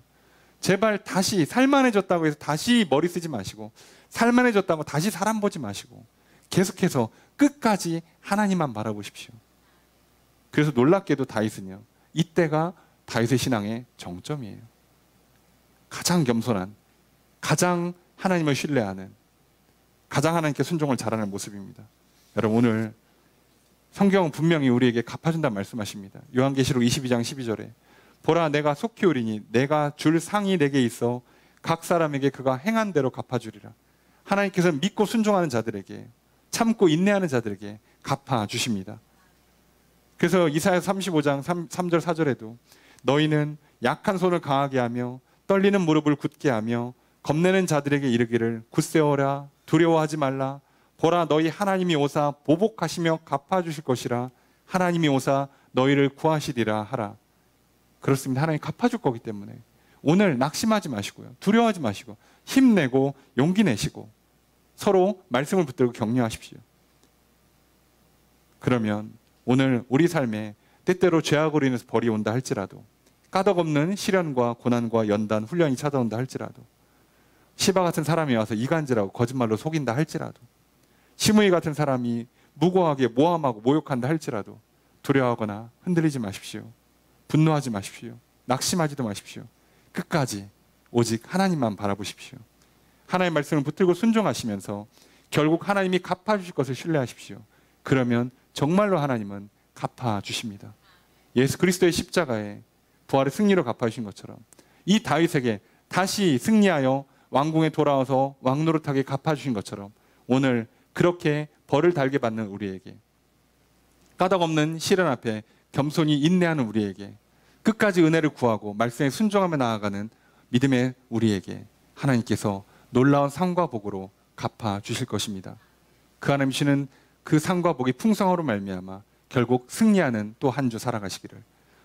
제발 다시 살만해졌다고 해서 다시 머리 쓰지 마시고, 살만해졌다고 다시 사람 보지 마시고, 계속해서 끝까지 하나님만 바라보십시오. 그래서 놀랍게도 다윗은요, 이때가 다윗의 신앙의 정점이에요. 가장 겸손한, 가장 하나님을 신뢰하는, 가장 하나님께 순종을 잘하는 모습입니다. 여러분, 오늘 성경은 분명히 우리에게 갚아준다는 말씀하십니다. 요한계시록 22장 12절에 보라, 내가 속히 오리니 내가 줄 상이 내게 있어 각 사람에게 그가 행한 대로 갚아주리라. 하나님께서 믿고 순종하는 자들에게, 참고 인내하는 자들에게 갚아주십니다. 그래서 이사야 35장 3절 4절에도 너희는 약한 손을 강하게 하며 떨리는 무릎을 굳게 하며 겁내는 자들에게 이르기를 굳세어라, 두려워하지 말라. 보라, 너희 하나님이 오사 보복하시며 갚아주실 것이라. 하나님이 오사 너희를 구하시리라 하라. 그렇습니다. 하나님 갚아줄 거기 때문에 오늘 낙심하지 마시고요, 두려워하지 마시고 힘내고 용기 내시고 서로 말씀을 붙들고 격려하십시오. 그러면 오늘 우리 삶에 때때로 죄악으로 인해서 벌이 온다 할지라도, 까닭없는 시련과 고난과 연단, 훈련이 찾아온다 할지라도, 시바 같은 사람이 와서 이간질하고 거짓말로 속인다 할지라도, 시므이 같은 사람이 무고하게 모함하고 모욕한다 할지라도 두려워하거나 흔들리지 마십시오. 분노하지 마십시오. 낙심하지도 마십시오. 끝까지 오직 하나님만 바라보십시오. 하나님의 말씀을 붙들고 순종하시면서 결국 하나님이 갚아주실 것을 신뢰하십시오. 그러면 정말로 하나님은 갚아주십니다. 예수 그리스도의 십자가에 부활의 승리로 갚아주신 것처럼 이 다윗에게 다시 승리하여 왕궁에 돌아와서 왕노릇하게 갚아주신 것처럼 오늘 그렇게 벌을 달게 받는 우리에게, 까닭없는 시련 앞에 겸손히 인내하는 우리에게, 끝까지 은혜를 구하고 말씀에 순종하며 나아가는 믿음의 우리에게 하나님께서 놀라운 상과 복으로 갚아주실 것입니다. 그 하나님 주시는 그 상과 복이 풍성함으로 말미암아 결국 승리하는 또 한 주 살아가시기를,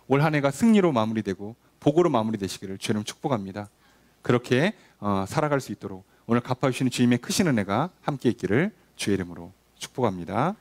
올 한 해가 승리로 마무리되고 복으로 마무리되시기를 주님 축복합니다. 그렇게 살아갈 수 있도록 오늘 갚아주시는 주님의 크신 은혜가 함께 있기를 주의 이름으로 축복합니다.